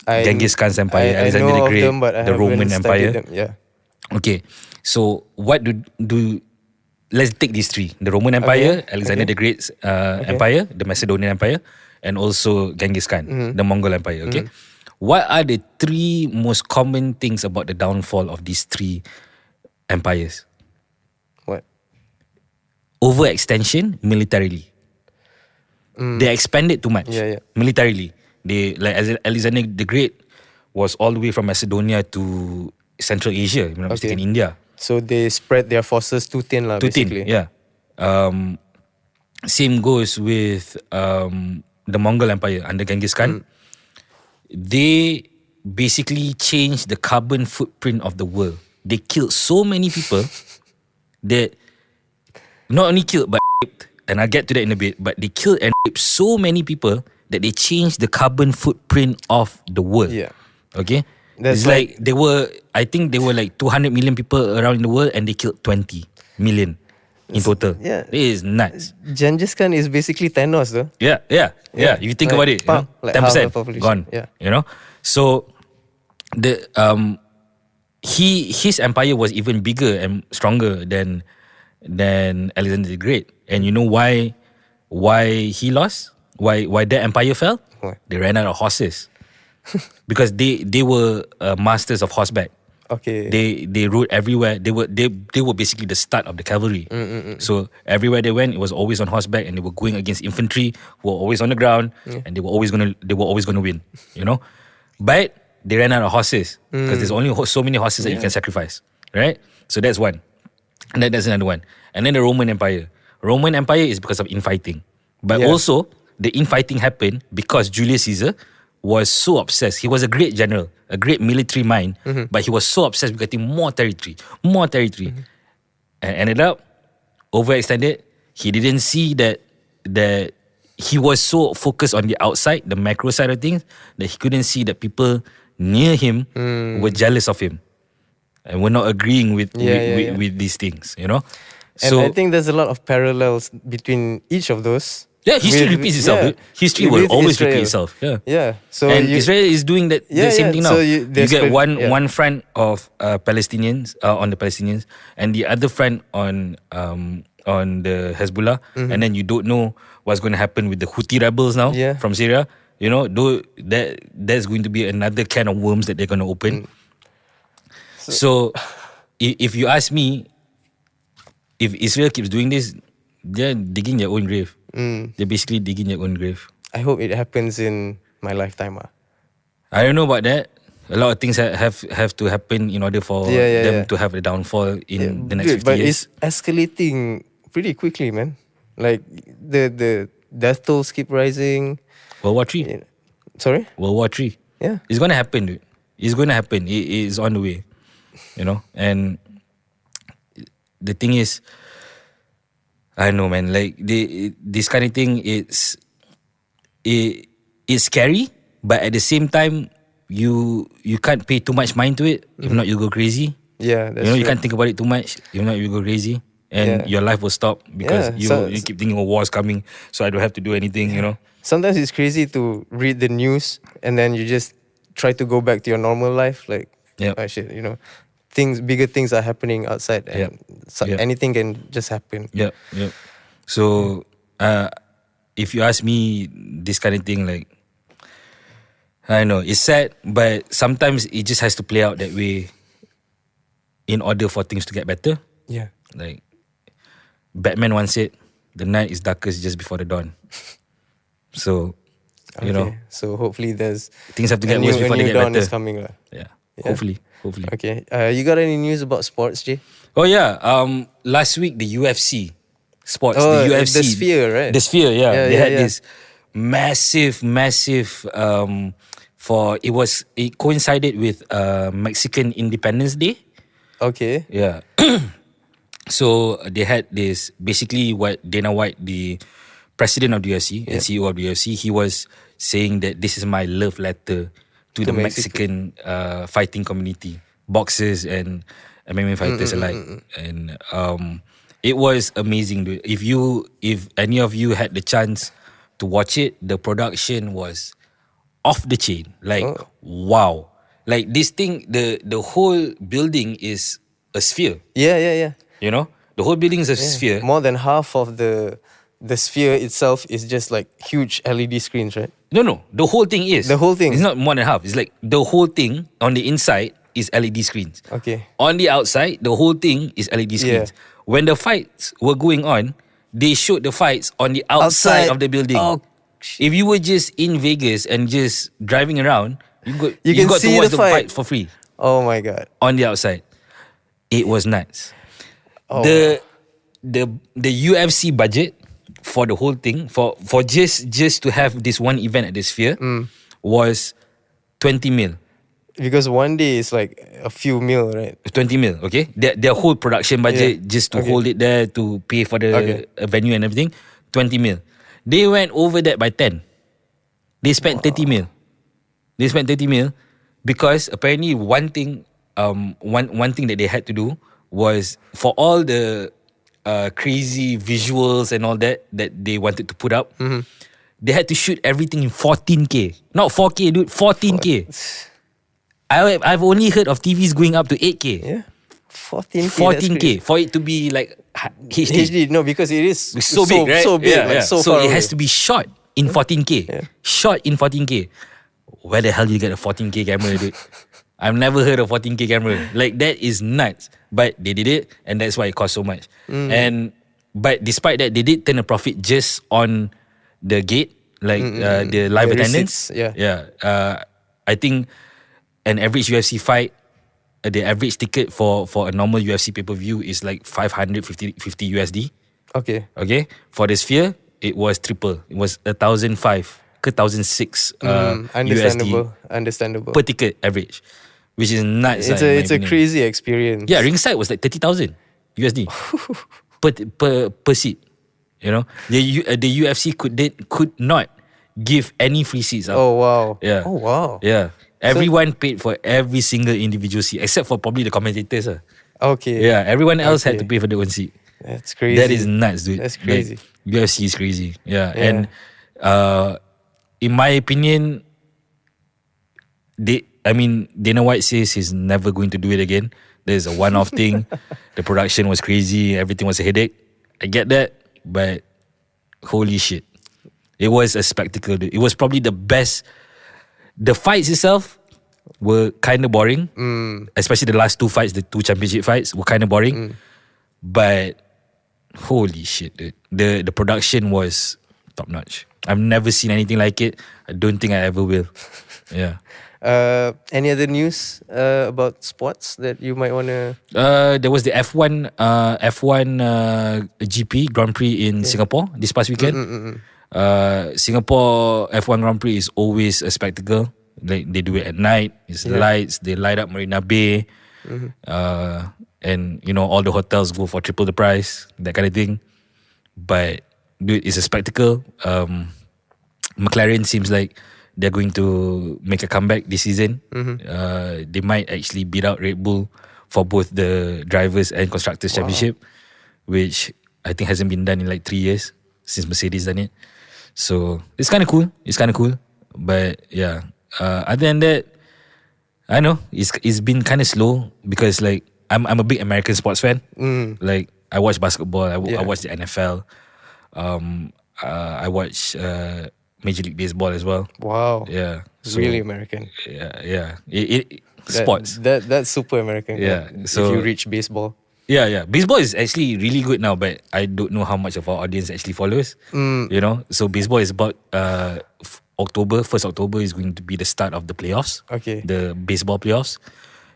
Genghis Khan's empire, I Alexander know the of Great, them, but I the Roman haven't Empire. studied them. Yeah. Okay, so what do let's take these three: the Roman Empire, Okay, Alexander okay. the Great's empire, the Macedonian Empire, and also Genghis Khan, the Mongol Empire. Okay, what are the three most common things about the downfall of these three empires? What? Overextension militarily. They expanded too much Yeah. militarily. They, like, Alexander the Great was all the way from Macedonia to Central Asia, if I'm not mistaken, India. So they spread their forces too thin, lah. Too thin, Basically. yeah. Same goes with the Mongol Empire under Genghis Khan. They basically changed the carbon footprint of the world. They killed so many people that not only killed but raped, and I'll get to that in a bit, but they killed and raped so many people that they changed the carbon footprint of the world. Yeah. Okay? That's It's like I think there were like 200 million people around in the world and they killed 20 million in total. Yeah. It is nuts. Genghis Khan is basically Thanos, though. Yeah. If you think Like, about it, you know, like half the 10% population. gone. Yeah. You know? So the his empire was even bigger and stronger than Alexander the Great. And you know why he lost? why that empire fell? Why? They ran out of horses. Because they were masters of horseback. Okay. They rode everywhere. They were basically the start of the cavalry. So everywhere they went, it was always on horseback, and they were going against infantry who were always on the ground, and they were always gonna win. You know, but they ran out of horses because there's only so many horses that you can sacrifice, right? So that's one, and then there's another one, and then the Roman Empire. Roman Empire is because of infighting, but also the infighting happened because Julius Caesar was so obsessed. He was a great general, a great military mind, but he was so obsessed with getting more territory, and ended up overextended. He didn't see that he was so focused on the outside, the macro side of things, that he couldn't see that people near him were jealous of him and were not agreeing with these things, you know. And So I think there's a lot of parallels between each of those. yeah, history repeats itself. yeah. Dude. History will With always Israel. repeat itself. Yeah. Yeah. So And Israel is doing that the same thing now. So you there's get been- one front of Palestinians on the Palestinians, and the other front on the Hezbollah, and then you don't know what's going to happen with the Houthi rebels now from Syria. You know, that's going to be another can of worms that they're going to open. So if you ask me, if Israel keeps doing this, they're digging their own grave. They're basically digging their own grave. I hope it happens in my lifetime. I don't know about that. A lot of things have to happen in order for them to have a downfall in the next 50 but years. it's escalating pretty quickly, man. Like the death tolls keep rising. World War III. Sorry? World War III. Yeah. It's going to happen, dude. It's going to happen. It is on the way. You know? And the thing is, I don't know, man. Like, this kind of thing, it's scary, but at the same time, you can't pay too much mind to it. If not, you go crazy. Yeah, that's You true. can't think about it too much. If not, you go crazy. And your life will stop because you keep thinking of wars coming, so I don't have to do anything, you know? Sometimes it's crazy to read the news and then you just try to go back to your normal life. Like, oh shit, you know, bigger things are happening outside, and anything can just happen. Yep. So, if you ask me, this kind of thing, like, I know it's sad, but sometimes it just has to play out that way in order for things to get better. Yeah. Like, Batman once said, "The night is darkest just before the dawn." So, you know, so hopefully there's things have to get worse before they a new get dawn better. is coming. Yeah. Hopefully. Okay. You got any news about sports, Jay? Oh yeah. Last week the UFC sports, Oh, the UFC, the Sphere, right? The Sphere, Yeah, they had yeah. this massive. It coincided with Mexican Independence Day. Okay. Yeah. So they had this, basically what Dana White, the president of the UFC and CEO of the UFC, he was saying that this is my love letter to the Mexican fighting community, boxers and MMA fighters alike. And it was amazing, dude. If any of you had the chance to watch it, the production was off the chain. Like, wow. Like this thing, the whole building is a sphere. Yeah. You know? The whole building is a sphere. More than half of the sphere itself is just like huge LED screens, right? No. The whole thing is. The whole thing? It's not more than half. It's like the whole thing on the inside is LED screens. Okay. On the outside, the whole thing is LED screens. When the fights were going on, they showed the fights on the outside of the building. Oh, if you were just in Vegas and just driving around, you can got see to watch the the fight. fight for free Oh my god. on the outside. It was nuts. Oh. The UFC budget for the whole thing, for just to have this one event at the Sphere was 20 mil. Because one day is like a few mil, right? 20 mil, okay? Their whole production budget just to hold it there, to pay for the venue and everything, 20 mil. They went over that by 10. They spent 30 mil. They spent 30 mil because apparently one thing that they had to do was, for all the crazy visuals and all that they wanted to put up, they had to shoot everything in 14K. Not 4K, dude, 14K. I've only heard of TVs going up to 8K. Yeah. 14K. 14K for it to be like HD. HD, no, because it is It's so big, right? So big, Yeah. so So far it away. has to be shot in 14K. Yeah. Shot in 14K. Where the hell you get a 14K camera, dude? I've never heard of 14K camera. Like, that is nuts. But they did it, and that's why it cost so much. But despite that, they did turn a profit just on the gate, like the live The attendance. receipts, yeah. I think an average UFC fight, the average ticket for a normal UFC pay-per-view is like 550 USD. Okay. Okay, for the Sphere, it was triple. It was 1,005 ke 1,006 USD Understandable. per ticket average, which is nuts. It's a crazy experience. Yeah, ringside was like 30,000 USD per seat. You know, the UFC could not give any free seats out. Oh wow. Yeah. Oh wow. Yeah. Everyone paid for every single individual seat except for probably the commentators. Okay. Yeah, everyone else had Okay. to pay for their own seat. That's crazy. That is nuts, dude. That's crazy. Like, UFC is crazy. Yeah. Yeah. And in my opinion, Dana White says he's never going to do it again. There's a one-off thing. The production was crazy. Everything was a headache. I get that, but holy shit, it was a spectacle, dude. It was probably the best. The fights itself were kind of boring, especially the last two fights, the two championship fights were kind of boring. But holy shit, dude. The production was top notch. I've never seen anything like it. I don't think I ever will. Yeah. Any other news about sports that you might want to? There was the F1 GP Grand Prix in Singapore this past weekend. Singapore F1 Grand Prix is always a spectacle. Like, they do it at night. It's lights. They light up Marina Bay, and you know, all the hotels go for triple the price, that kind of thing. But dude, it's a spectacle. McLaren seems like they're going to make a comeback this season. They might actually beat out Red Bull for both the drivers and constructors championship, which I think hasn't been done in like 3 years since Mercedes done it. So it's kind of cool. But yeah, other than that, I know it's been kind of slow because like I'm a big American sports fan. Like, I watch basketball. I watch the NFL. I watch Major League Baseball as well. Wow. Yeah. So, really American. Yeah. Sports. That's super American. Yeah. If So you reach baseball. Yeah. Baseball is actually really good now, but I don't know how much of our audience actually follows. You know, so baseball is about October. 1st October is going to be the start of the playoffs. Okay. The baseball playoffs.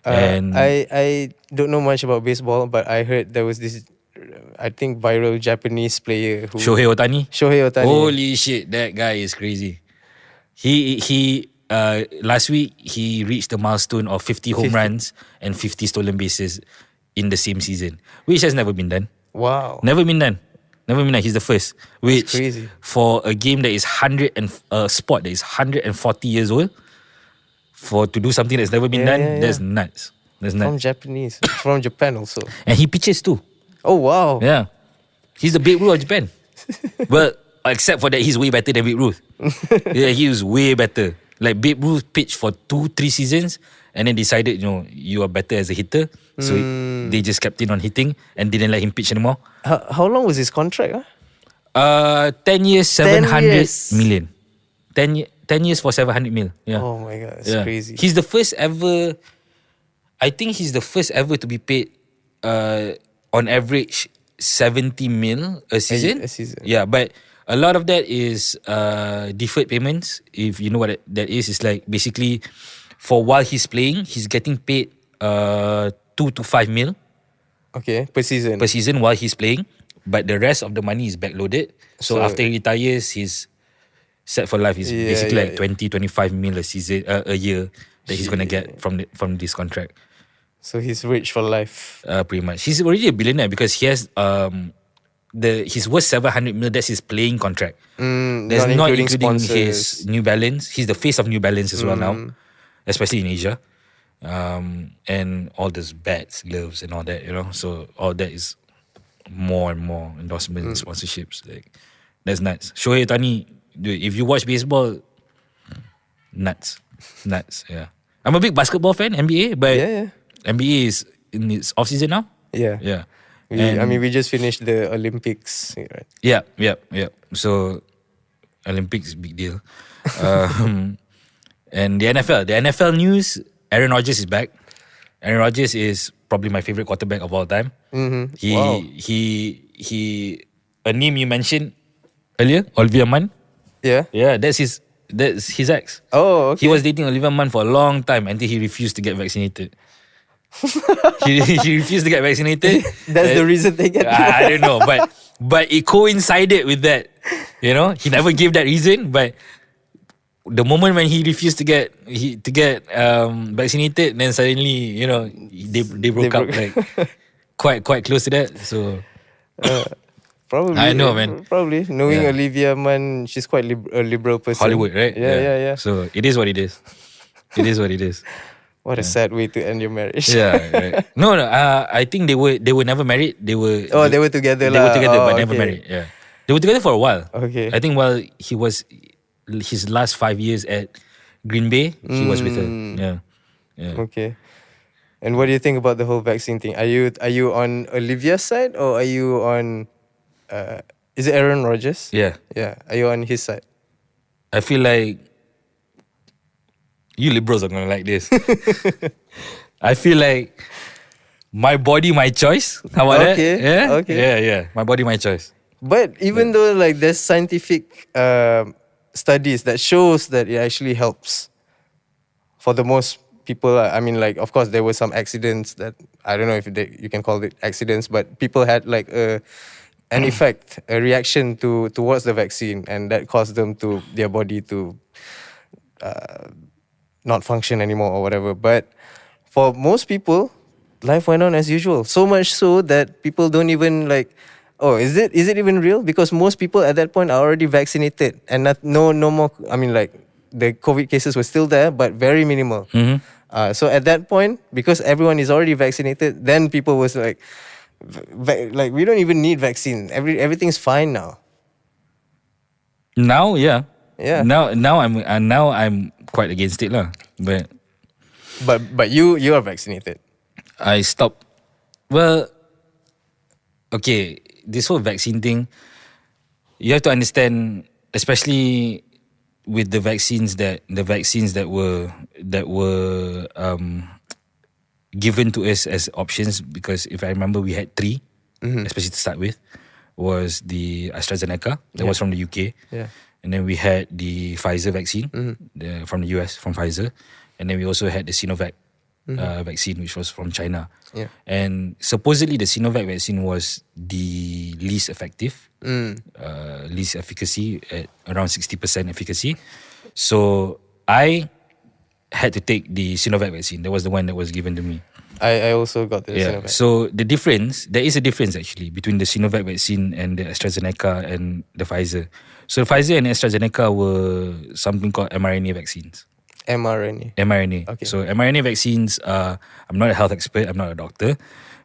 And I don't know much about baseball, but I heard there was this, I think, viral Japanese player who Shohei Ohtani. Holy shit, that guy is crazy. He last week he reached the milestone of 50 home runs and 50 stolen bases in the same season, which has never been done. Wow. Never been done. He's the first. Which, crazy. For a game that is sport that is 140 years old, to do something that's never been done, that's nuts. From Japan also. And he pitches too. Oh wow. Yeah. He's the Babe Ruth of Japan. Well, except for that, he's way better than Babe Ruth. Yeah, he was way better. Like, Babe Ruth pitched for 2-3 seasons and then decided, you are better as a hitter. So they just kept in on hitting and didn't let him pitch anymore. How long was his contract? 10 years, 700 million. 10 years for 700 mil. Yeah. Oh my god, that's crazy. He's the first ever. I think he's the first ever to be paid on average 70 mil a season. A season. Yeah, but a lot of that is deferred payments. If you know what that is, it's like basically for while he's playing, he's getting paid 2 to 5 mil. Okay, per season while he's playing, but the rest of the money is backloaded. So after he retires, he's set for life. He's basically like 20-25 mil a season, a year that he's gonna get from this contract. So he's rich for life. Pretty much. He's already a billionaire because he has his worth 700 mil. That's his playing contract. That's not including his New Balance. He's the face of New Balance as well now, especially in Asia. And all those bats, gloves, and all that. So all that is more and more endorsements and sponsorships. Like, that's nuts. Shohei Ohtani, dude, if you watch baseball, nuts. Yeah, I'm a big basketball fan, NBA, but NBA is in its off season now. Yeah. We just finished the Olympics, right? Yeah. So, Olympics, big deal. And the NFL news, Aaron Rodgers is back. Aaron Rodgers is probably my favorite quarterback of all time. Wow. He a name you mentioned earlier, Olivia Munn. Yeah. Yeah, that's his ex. Oh, okay. He was dating Olivia Munn for a long time until he refused to get vaccinated. he refused to get vaccinated. That's the reason they get. I don't know, but it coincided with that. You know, he never gave that reason, but the moment when he refused to get vaccinated, then suddenly, you know, they broke up like quite close to that. So Probably. I know, man. Probably knowing Yeah. Olivia Munn, she's quite a liberal person. Hollywood, right? Yeah. So it is what it is. It is what it is. What a sad way to end your marriage. Yeah, right. No. I think they were never married. They were. Oh, they were together. They were together, Oh, but never okay. married. Yeah, they were together for a while. Okay. I think while he was his last 5 years at Green Bay, he was with her. Yeah. Okay. And what do you think about the whole vaccine thing? Are you on Olivia's side or are you on? Is it Aaron Rodgers? Yeah. Yeah. Are you on his side? I feel like you liberals are gonna like this. I feel like my body, my choice. How about Okay, that? Yeah. okay. Yeah. My body, my choice. But even though like there's scientific studies that shows that it actually helps for the most people. I mean, like of course there were some accidents that I don't know if you can call it accidents, but people had like an effect, a reaction towards the vaccine, and that caused their body to not function anymore or whatever. But for most people, life went on as usual. So much so that people don't even like, oh, is it even real? Because most people at that point are already vaccinated and no more. I mean, like the COVID cases were still there, but very minimal. So at that point, because everyone is already vaccinated, then people was like, like we don't even need vaccine. Everything's fine now. Now, yeah. Yeah. Now I'm quite against it lah. But you are vaccinated. I stopped. Well, okay, this whole vaccine thing, you have to understand, especially with the vaccines that were given to us as options, because if I remember, we had three, especially to start with, was the AstraZeneca that was from the UK. Yeah. And then we had the Pfizer vaccine from the US, from Pfizer. And then we also had the Sinovac vaccine, which was from China. Yeah. And supposedly the Sinovac vaccine was the least effective, least efficacy at around 60% efficacy. So I had to take the Sinovac vaccine. That was the one that was given to me. I also got the Sinovac. So there is a difference actually between the Sinovac vaccine and the AstraZeneca and the Pfizer. So Pfizer and AstraZeneca were something called mRNA vaccines. mRNA. Okay. So mRNA vaccines, I'm not a health expert, I'm not a doctor,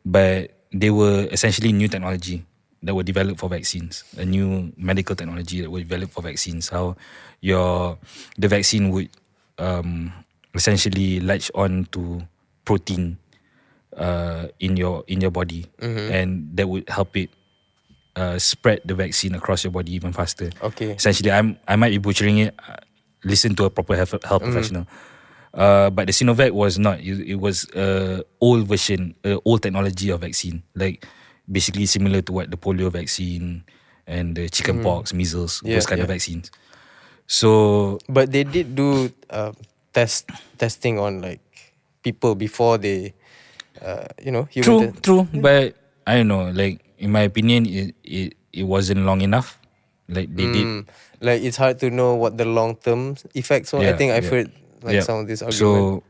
but they were essentially new technology that were developed for vaccines, a new medical technology that were developed for vaccines. How the vaccine would essentially latch on to protein in your body, and that would help it spread the vaccine across your body even faster. Okay. Essentially, I might be butchering it. Listen to a proper health professional. But the Sinovac was not. It was old version, old technology of vaccine, like basically similar to what the polio vaccine and the chicken pox, measles, those kind of vaccines. So, But they did do testing on like people before they, human true. But I don't know. Like in my opinion, it wasn't long enough. Like they did. Like it's hard to know what the long term effects are. I think I've heard like some of this argument. So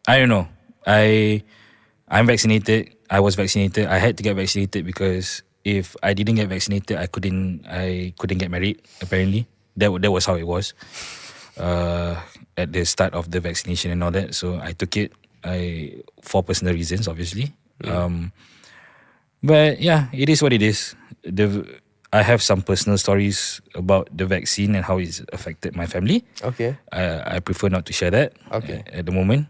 I don't know. I'm vaccinated. I was vaccinated. I had to get vaccinated because if I didn't get vaccinated, I couldn't get married. Apparently, that was how it was at the start of the vaccination and all that. So I took it. For personal reasons, obviously. But yeah, it is what it is. I have some personal stories about the vaccine and how it's affected my family. Okay. I prefer not to share that. Okay. At the moment.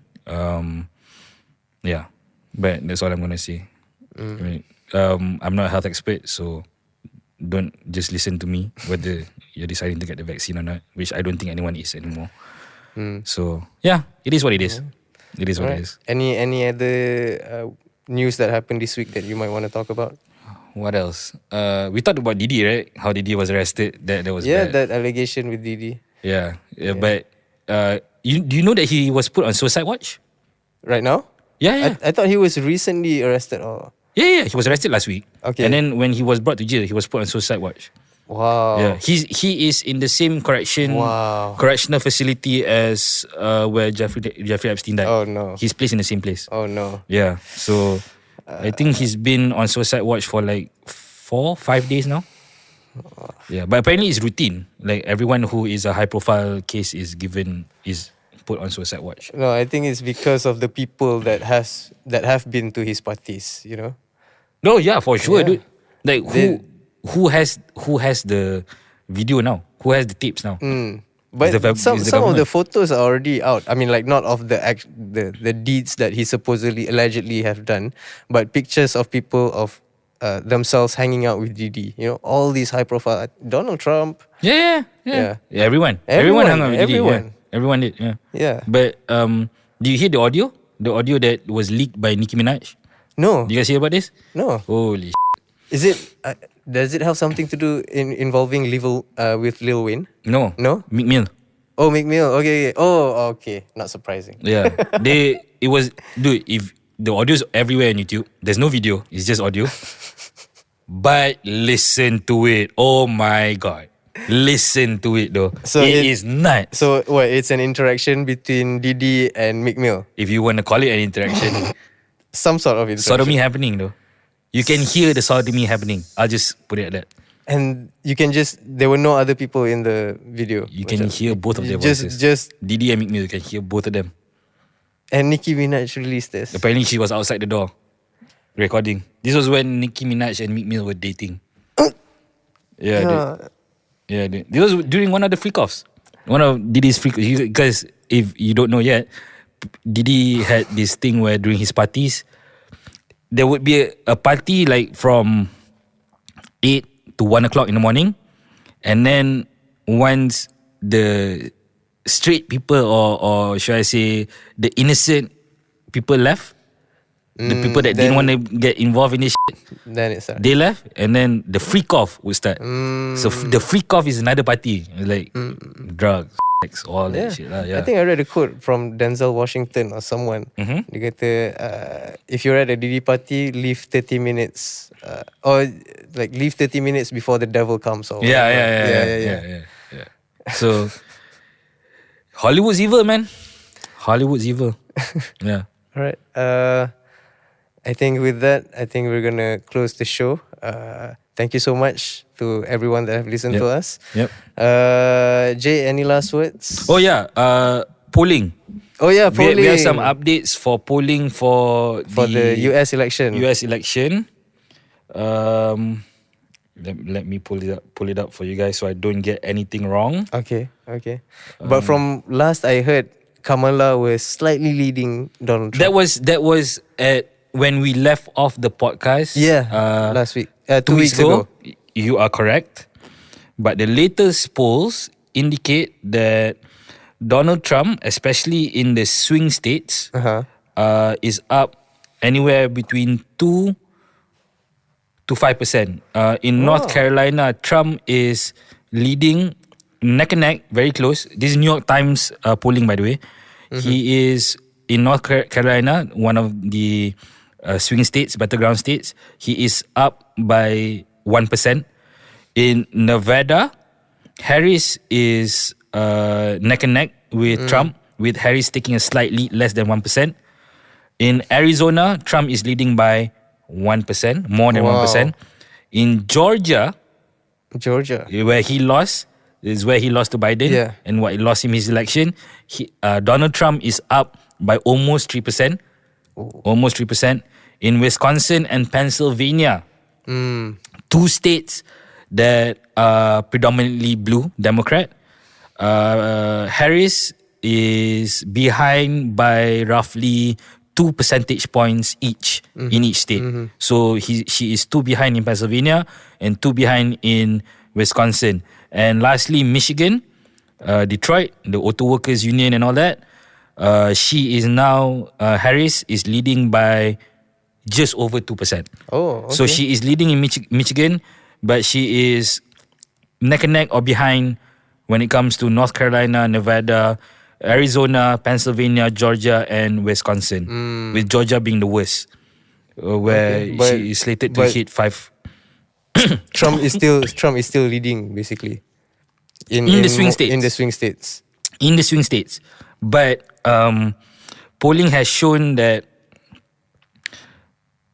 Yeah, but that's all I'm gonna say. I mean, I'm not a health expert, so don't just listen to me whether you're deciding to get the vaccine or not, which I don't think anyone is anymore. So yeah, it is what it is. It is what it is. Any other news that happened this week that you might want to talk about? What else? We talked about Didi, right? How Didi was arrested. That was bad. That allegation with Didi. Yeah. But do you know that he was put on suicide watch? Right now? Yeah. I thought he was recently arrested. Or Yeah. He was arrested last week. Okay. And then when he was brought to jail, he was put on suicide watch. wow. Yeah. He is in the same correctional facility as where Jeffrey Epstein died. Oh no. He's placed in the same place. Oh no. Yeah. So I think he's been on suicide watch for like 4-5 days now. Yeah, but apparently it's routine. Like everyone who is a high profile case is put on suicide watch. No, I think it's because of the people that have been to his parties, you know. No, yeah, for sure, Yeah. dude. Like who has the video now? Who has the tapes now? But Is the some of the government. photos are already out. I mean, like not of the deeds that he allegedly have done, but pictures of people of themselves hanging out with Didi. You know, all these high profile Donald Trump. Yeah. Everyone hung out with Didi. Everyone. Yeah. Everyone did. Yeah. Yeah. But do you hear the audio? The audio that was leaked by Nicki Minaj. No. Do you guys hear about this? No. Holy. Is it? Does it have something to do involving with Lil Wayne? No. No? Meek Mill. Oh, Meek Mill. Okay. Oh, okay. Not surprising. Yeah. Dude, if the audio's everywhere on YouTube, there's no video, it's just audio. But listen to it. Oh my god. Listen to it though. So it is nuts. So what? It's an interaction between Didi and Meek Mill. If you want to call it an interaction, Some sort of interaction. sodomy happening though. You can hear the sodomy happening. I'll just put it at that. And you can there were no other people in the video. You can hear both of their Just- voices. just- Didi and Meek Mill, you can hear both of them. And Nicki Minaj released this. Apparently she was outside the door recording. This was when Nicki Minaj and Meek Mill were dating. Yeah, dude. Yeah, dude. This was during one of the freak-offs. One of Didi's freak-offs. Because if you don't know yet, Didi had this thing where during his parties, there would be a party like from 8 to 1 o'clock in the morning. And then once the straight people or should I say the innocent people left, the people that didn't want to get involved in this shit, Then it started. they left, and then the freak off would start. So the freak off is another party, like drugs, sex, all that shit lah. Yeah. I think I read a quote from Denzel Washington or someone. Dia kata, if you're at a Didi party, leave 30 minutes, or like leave 30 minutes before the devil comes. Or Yeah. So Hollywood's evil, man. Hollywood's evil. Yeah. All right. I think with that, we're gonna close the show. Thank you so much to everyone that have listened to us. Yep. Jay, any last words? Oh yeah. Polling. Oh yeah, polling. We have some updates for polling for the US election. US election. Let me pull it up for you guys so I don't get anything wrong. Okay. But from last I heard, Kamala was slightly leading Donald Trump. That was at when we left off the podcast. Last week. 2 2 weeks ago. You are correct. But the latest polls indicate that Donald Trump, especially in the swing states, is up anywhere between 2 to 5%. In North Carolina, Trump is leading neck and neck, very close. This is New York Times polling, by the way. He is in North Carolina, one of the swing states, battleground states. He is up by 1%. In Nevada, Harris is neck and neck with Trump, with Harris taking a slight lead, less than 1%. In Arizona, Trump is leading by 1%, more than 1%. In Georgia, where he lost, is where he lost to Biden, and what he lost in his election. Donald Trump is up by almost 3%. Almost 3%. In Wisconsin and Pennsylvania, 2 states that are predominantly blue, Democrat, Harris is behind by roughly 2 percentage points each in each state. So she is 2 behind in Pennsylvania and 2 behind in Wisconsin. And lastly, Michigan, Detroit, the Auto Workers Union and all that. She is now, Harris is leading by just over 2%. Oh, okay. So she is leading in Michigan, but she is neck and neck or behind when it comes to North Carolina, Nevada, Arizona, Pennsylvania, Georgia, and Wisconsin. With Georgia being the worst, where she is slated to hit 5. Trump is still leading basically in the swing states. In the swing states. In the swing states, but polling has shown that.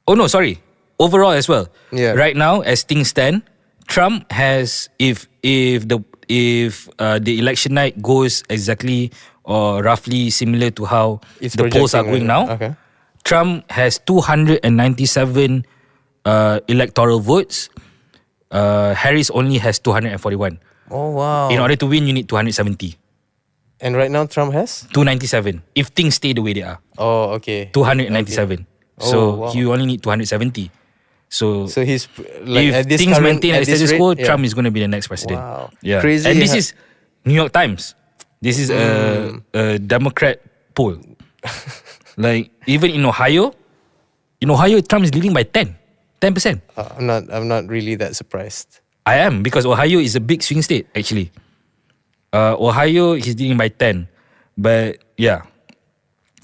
Oh no, sorry. Overall as well. Yeah. Right now, as things stand, Trump has if the election night goes exactly or roughly similar to how It's the polls are going now, Okay. Trump has 297 electoral votes. Harris only has 241. Oh wow. In order to win, you need 270. And right now Trump has? 297. If things stay the way they are. Oh, okay. 297. Okay. So Oh, wow. you only need 270. So he's like if at this things current, maintain at this status rate, quo, yeah. Trump is going to be the next president. Wow. Yeah. Crazy. And this is New York Times. This is a Democrat poll. Like even in Ohio, Trump is leading by 10%. I'm not really that surprised. I am, because Ohio is a big swing state actually. Ohio, he's leading by 10. But yeah,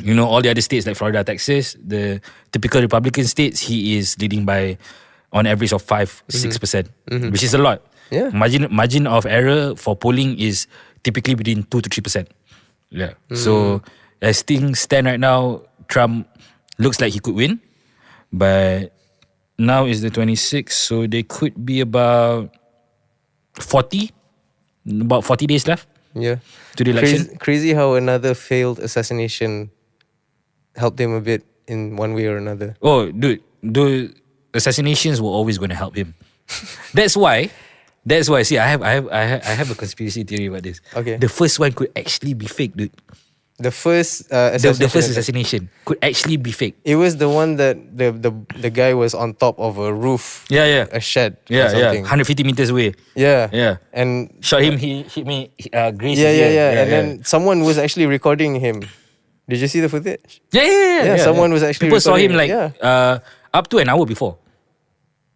all the other states like Florida, Texas, the typical Republican states, he is leading by on average of 5-6%, which is a lot. Yeah. Margin of error for polling is typically between 2 to 3%. Yeah. So as things stand right now, Trump looks like he could win, but now is the 26th, so they could be about 40 days left. Yeah. To the election. Crazy how another failed assassination helped him a bit in one way or another. Oh, dude, the assassinations were always going to help him. That's why. See, I have a conspiracy theory about this. Okay. The first one could actually be fake, dude. The first The first assassination could actually be fake. It was the one that the guy was on top of a roof. Yeah. A shed. Yeah, or something. 150 meters away. Yeah. And Shot him. He hit me. Grace. yeah. And then someone was actually recording him. Did you see the footage? Yeah. Someone was actually People saw him recording like up to an hour before.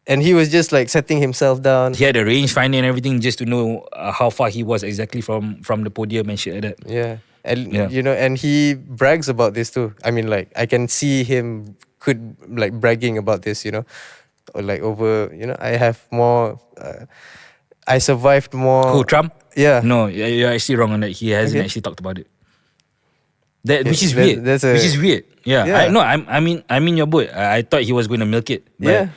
And he was just like setting himself down. He had a rangefinder and everything just to know how far he was exactly from the podium and shit like that. Yeah. And and he brags about this too. I mean, like I can see him bragging about this, or like over, I have more. I survived more. Who, Trump? Yeah. No, you're actually wrong on that. He hasn't actually talked about it. Which is weird. Which is weird. Yeah. I mean your boy. I thought he was going to milk it, but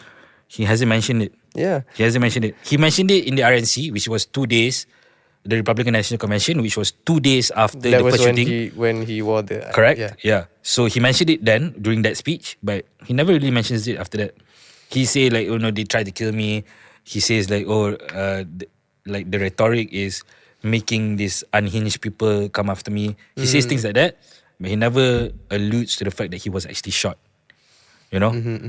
he hasn't mentioned it. Yeah. He hasn't mentioned it. He mentioned it in the RNC, which was 2 days. The Republican National Convention, which was 2 days after That the was first shooting. when he wore the... Correct? Yeah. So he mentioned it then during that speech, but he never really mentions it after that. He say like, they tried to kill me. He says like, the rhetoric is making these unhinged people come after me. He says things like that, but he never alludes to the fact that he was actually shot.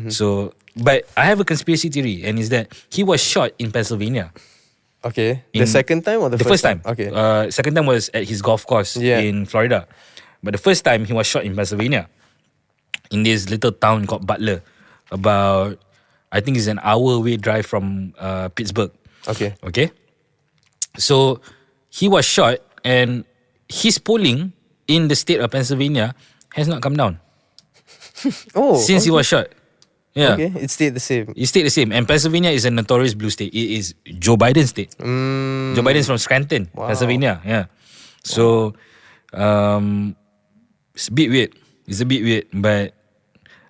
So, but I have a conspiracy theory, and is that he was shot in Pennsylvania. Okay. The second time or the first time? Okay. Second time was at his golf course in Florida. But the first time he was shot in Pennsylvania, in this little town called Butler. About, I think it's an hour away drive from Pittsburgh. Okay. So he was shot, and his polling in the state of Pennsylvania has not come down. Since he was shot. Yeah. Okay, it stayed the same. It stayed the same. And Pennsylvania is a notorious blue state. It is Joe Biden's state. Joe Biden's from Scranton, Pennsylvania. Yeah. So, it's a bit weird. But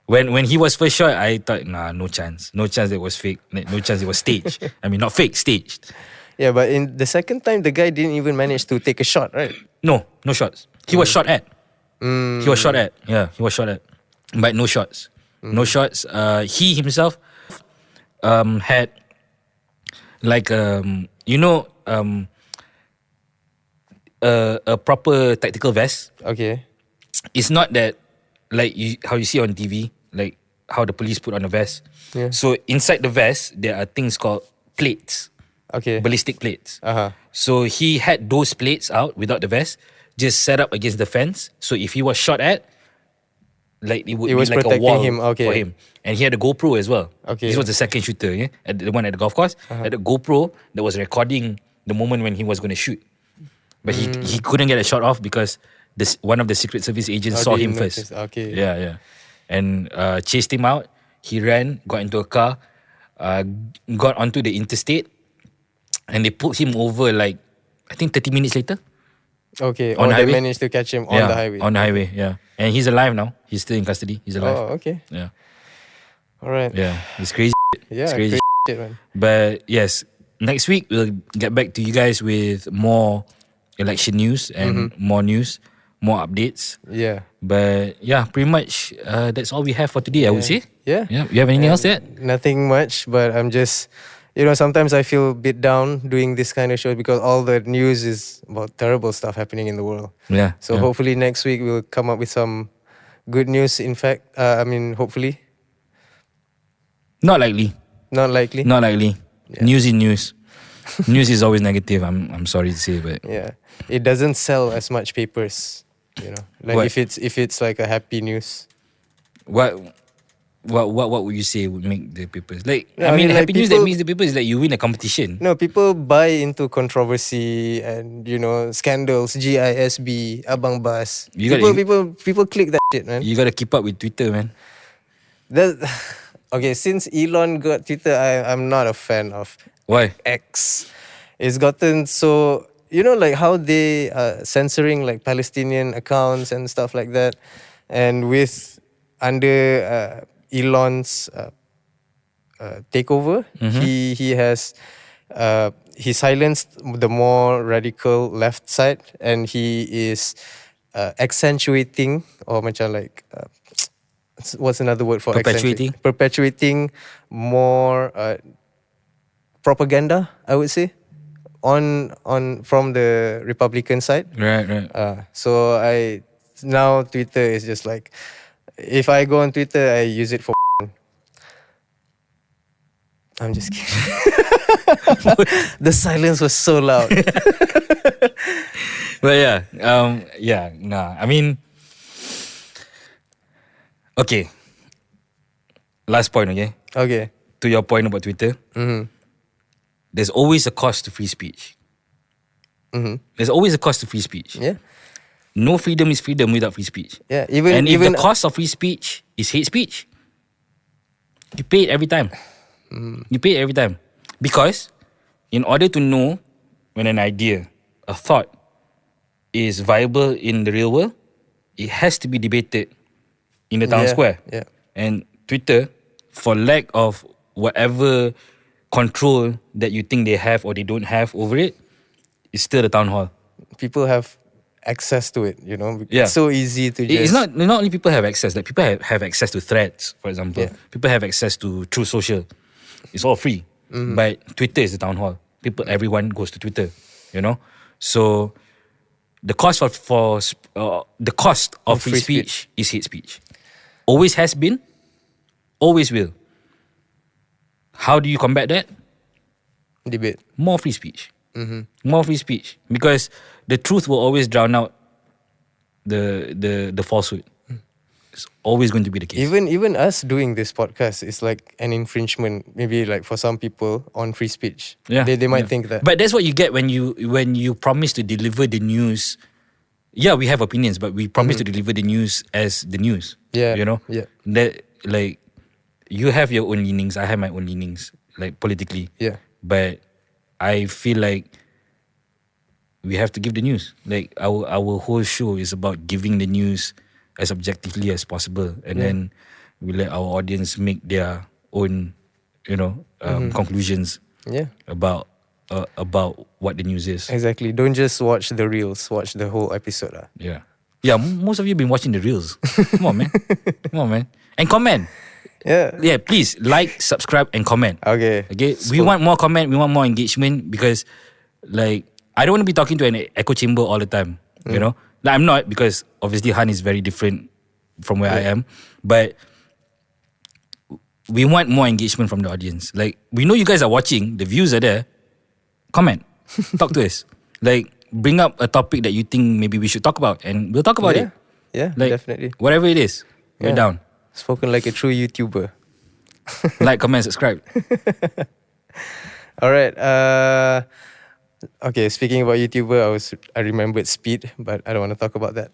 when he was first shot, I thought, no chance. No chance it was fake. No chance it was staged. I mean, not fake, staged. Yeah, but in the second time, the guy didn't even manage to take a shot, right? No shots. He was shot at. He was shot at. Yeah, he was shot at. But no shots. No shots. He himself had like a proper tactical vest. Okay. It's not that like how you see on TV, like how the police put on a vest. Yeah. So inside the vest there are things called plates. Okay. ballistic plates. Uh-huh. So he had those plates out without the vest, just set up against the fence. So if he was shot at, like it would It be was like a protecting wall him, okay. for him. And he had a GoPro as well. Okay. This was the second shooter, yeah? The one at the golf course. Had a GoPro that was recording the moment when he was going to shoot. But he couldn't get a shot off because one of the Secret Service agents saw they him noticed. first. Okay. Yeah. And chased him out. He ran, got into a car, got onto the interstate, and they pulled him over like, I think 30 minutes later. Okay. On the They highway? managed to catch him on the highway. On the highway, yeah. And he's alive now. He's still in custody. He's alive. Oh, okay. Yeah. All right. Yeah. It's crazy. Yeah, It's crazy. crazy shit, man. But yes, next week we'll get back to you guys with more election news and more news, more updates. Yeah. But yeah, pretty much that's all we have for today, I would say. Yeah. Yeah. You have anything else yet? Nothing much, but I'm just, sometimes I feel a bit down doing this kind of show because all the news is about terrible stuff happening in the world. Yeah. So hopefully next week we'll come up with some good news. In fact, hopefully. Not likely. Not likely. Not likely. News is news. News is always negative. I'm sorry to say, but Yeah. It doesn't sell as much papers. Like What? if it's like a happy news. what would you say would make the papers like? Yeah, I mean, like happy news that people- means the paper is like you win a competition. No, people buy into controversy and scandals, GISB, Abang Bas. You gotta- People click that shit, man. You gotta keep up with Twitter, man. Okay, since Elon got Twitter, I'm not a fan of Why? X. It's gotten so like how they are censoring like Palestinian accounts and stuff like that, and with under Elon's takeover, he has he silenced the more radical left side, and he is accentuating or macam like what's another word for Perpetuating? perpetuating more propaganda, I would say, on from the Republican side. Right. So now Twitter is just like, if I go on Twitter, I use it for. I'm just kidding. The silence was so loud. But I mean, okay. Last point, okay? Okay. To your point about Twitter, there's always a cost to free speech. There's always a cost to free speech. Yeah. No freedom is freedom without free speech. Yeah. Even And if even the cost of free speech is hate speech, you pay it every time. You pay it every time. Because in order to know when an idea, a thought, is viable in the real world, it has to be debated in the town square. Yeah. And Twitter, for lack of whatever control that you think they have or they don't have over it, it's still the town hall. People have access to it. Yeah. It's so easy to just. It's not only people have access, like people have access to threads, for example. Yeah. People have access to True Social. It's all free. But Twitter is the town hall. Everyone goes to Twitter, So the cost the cost of free speech is hate speech. Always has been, always will. How do you combat that? Debate. More free speech. More free speech. Because the truth will always drown out the falsehood. It's always going to be the case. Even us doing this podcast is like an infringement, maybe like for some people, on free speech. Yeah, They might think that. But that's what you get when you promise to deliver the news. Yeah, we have opinions, but we promise to deliver the news as the news. Yeah, Yeah. That like you have your own leanings, I have my own leanings, like politically. Yeah. But I feel like we have to give the news. Like our whole show is about giving the news as objectively as possible, and then we let our audience make their own, conclusions. Yeah. About what the news is. Exactly. Don't just watch the reels. Watch the whole episode. Yeah. Yeah, most of you been watching the reels. Come on, man. Come on, man. And comment. Yeah. Yeah, please like, subscribe, and comment. Okay. Okay. We want more comment. We want more engagement because, like, I don't want to be talking to an echo chamber all the time. Like, I'm not, because obviously Han is very different from where I am. But we want more engagement from the audience. Like, we know you guys are watching. The views are there. comment, talk to us. Like, bring up a topic that you think maybe we should talk about, and we'll talk about it. Yeah, Like, definitely. whatever it is, we're down. Spoken like a true YouTuber. Like, comment, subscribe. All right. Okay, speaking about YouTuber, I remembered Speed, but I don't want to talk about that.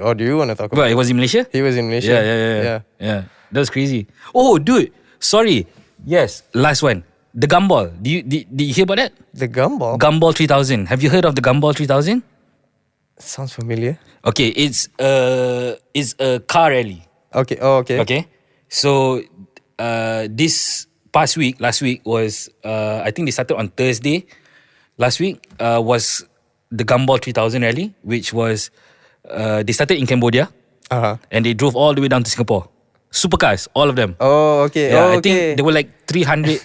Or do you want to talk about But it was in Malaysia? He was in Malaysia. Yeah. That was crazy. Oh, dude. Sorry. Yes. Last one. The Gumball. Did you hear about that? The Gumball? Gumball 3000. Have you heard of the Gumball 3000? Sounds familiar. Okay, it's a car rally. Okay. Oh, okay. Okay. So this last week was I think they started on Thursday. Last week was the Gumball 3000 rally, which was they started in Cambodia, and they drove all the way down to Singapore. Supercars, all of them. Oh, okay. Yeah, oh, I think there were like 300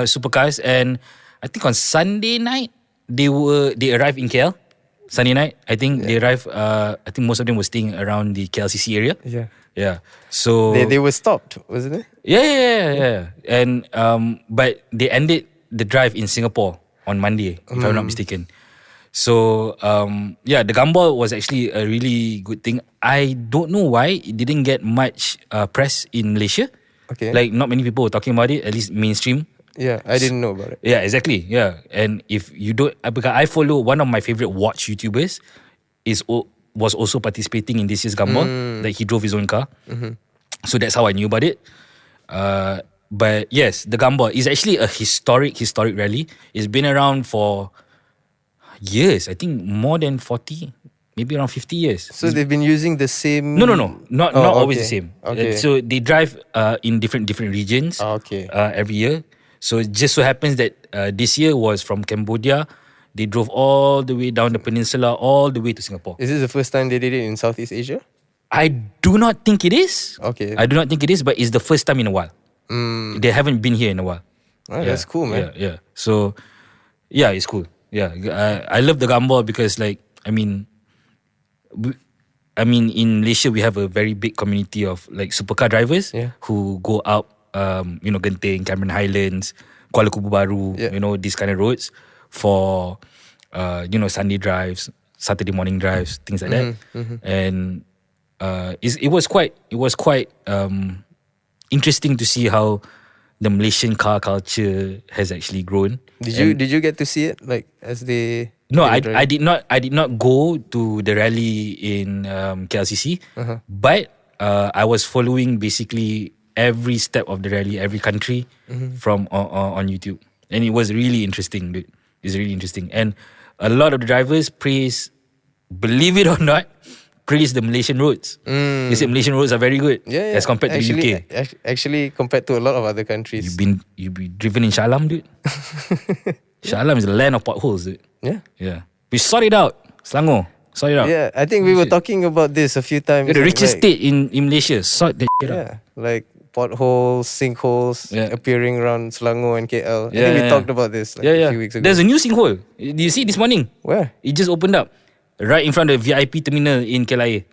supercars, and I think on Sunday night they arrived in KL. Sunday night, I think they arrived. I think most of them were staying around the KLCC area. Yeah. So they were stopped, wasn't it? Yeah. And but they ended the drive in Singapore on Monday, if I'm not mistaken. So the Gumball was actually a really good thing. I don't know why it didn't get much press in Malaysia. Okay. Like, not many people were talking about it, at least mainstream. Yeah, I didn't know about it. Yeah, exactly. Yeah. And if you don't, because I follow one of my favorite watch YouTubers was also participating in this year's Gumball. Like, he drove his own car. So that's how I knew about it. But yes, the Gumball is actually a historic rally. It's been around for years. I think more than 40, maybe around 50 years. So they've been using the same... No. Not always the same. Okay. So they drive in different regions every year. So it just so happens that this year was from Cambodia. They drove all the way down the peninsula, all the way to Singapore. Is this the first time they did it in Southeast Asia? I do not think it is. Okay. I do not think it is, but it's the first time in a while. They haven't been here in a while. Oh, that's cool, man. Yeah. So, yeah, it's cool. Yeah, I love the Gumball because, like, I mean, in Malaysia we have a very big community of like supercar drivers who go out, Genting, Cameron Highlands, Kuala Lumpur Baru, these kind of roads for, Sunday drives, Saturday morning drives, things like that. And it was quite interesting to see how the Malaysian car culture has actually grown. Did you get to see it, like, as they... No, I did not go to the rally in KLCC, but I was following basically every step of the rally, every country from on YouTube, and it was really interesting, dude. It's really interesting, and a lot of the drivers believe it or not, praise the Malaysian roads. They said Malaysian roads are very good as compared to the UK. Actually, compared to a lot of other countries. You've been driven in Shah Alam, dude. Shah Alam is the land of potholes, dude. Yeah. We sort it out. Selangor, sort it out. Yeah, I think we were talking about this a few times. The richest state in Malaysia. Sort that shit out. Yeah, like potholes, sinkholes appearing around Selangor and KL. I think we talked about this a few weeks ago. There's a new sinkhole. Did you see it this morning? Where? It just opened up. Right in front of the VIP terminal in KLIA.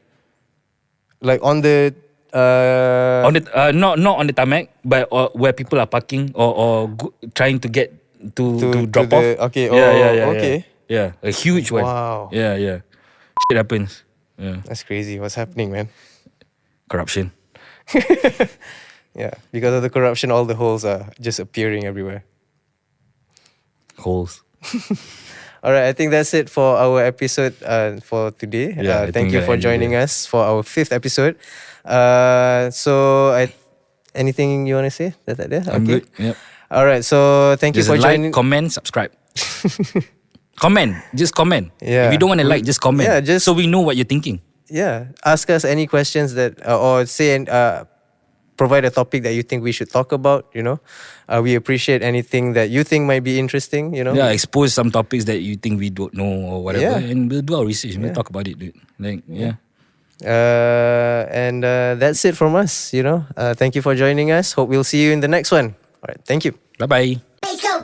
Like on the... not on the tarmac, but where people are parking or trying to get to drop off. Okay. Okay. Yeah, a huge one. Wow. Yeah. Shit happens. Yeah. That's crazy. What's happening, man? Corruption. Yeah, because of the corruption, all the holes are just appearing everywhere. Holes. All right, I think that's it for our episode for today. Thank you for joining us for our 5th episode. Anything you want to say? That's there? I'm good. Yep. All right, so thank you for joining. Comment, subscribe. Comment. Just comment. Yeah. If you don't want to like, just comment. Yeah, so we know what you're thinking. Yeah. Ask us any questions that, or say, provide a topic that you think we should talk about, We appreciate anything that you think might be interesting, Yeah, expose some topics that you think we don't know or whatever. And we'll do our research. We'll talk about it, dude. And that's it from us, Thank you for joining us. Hope we'll see you in the next one. All right, thank you. Bye-bye. Let's go.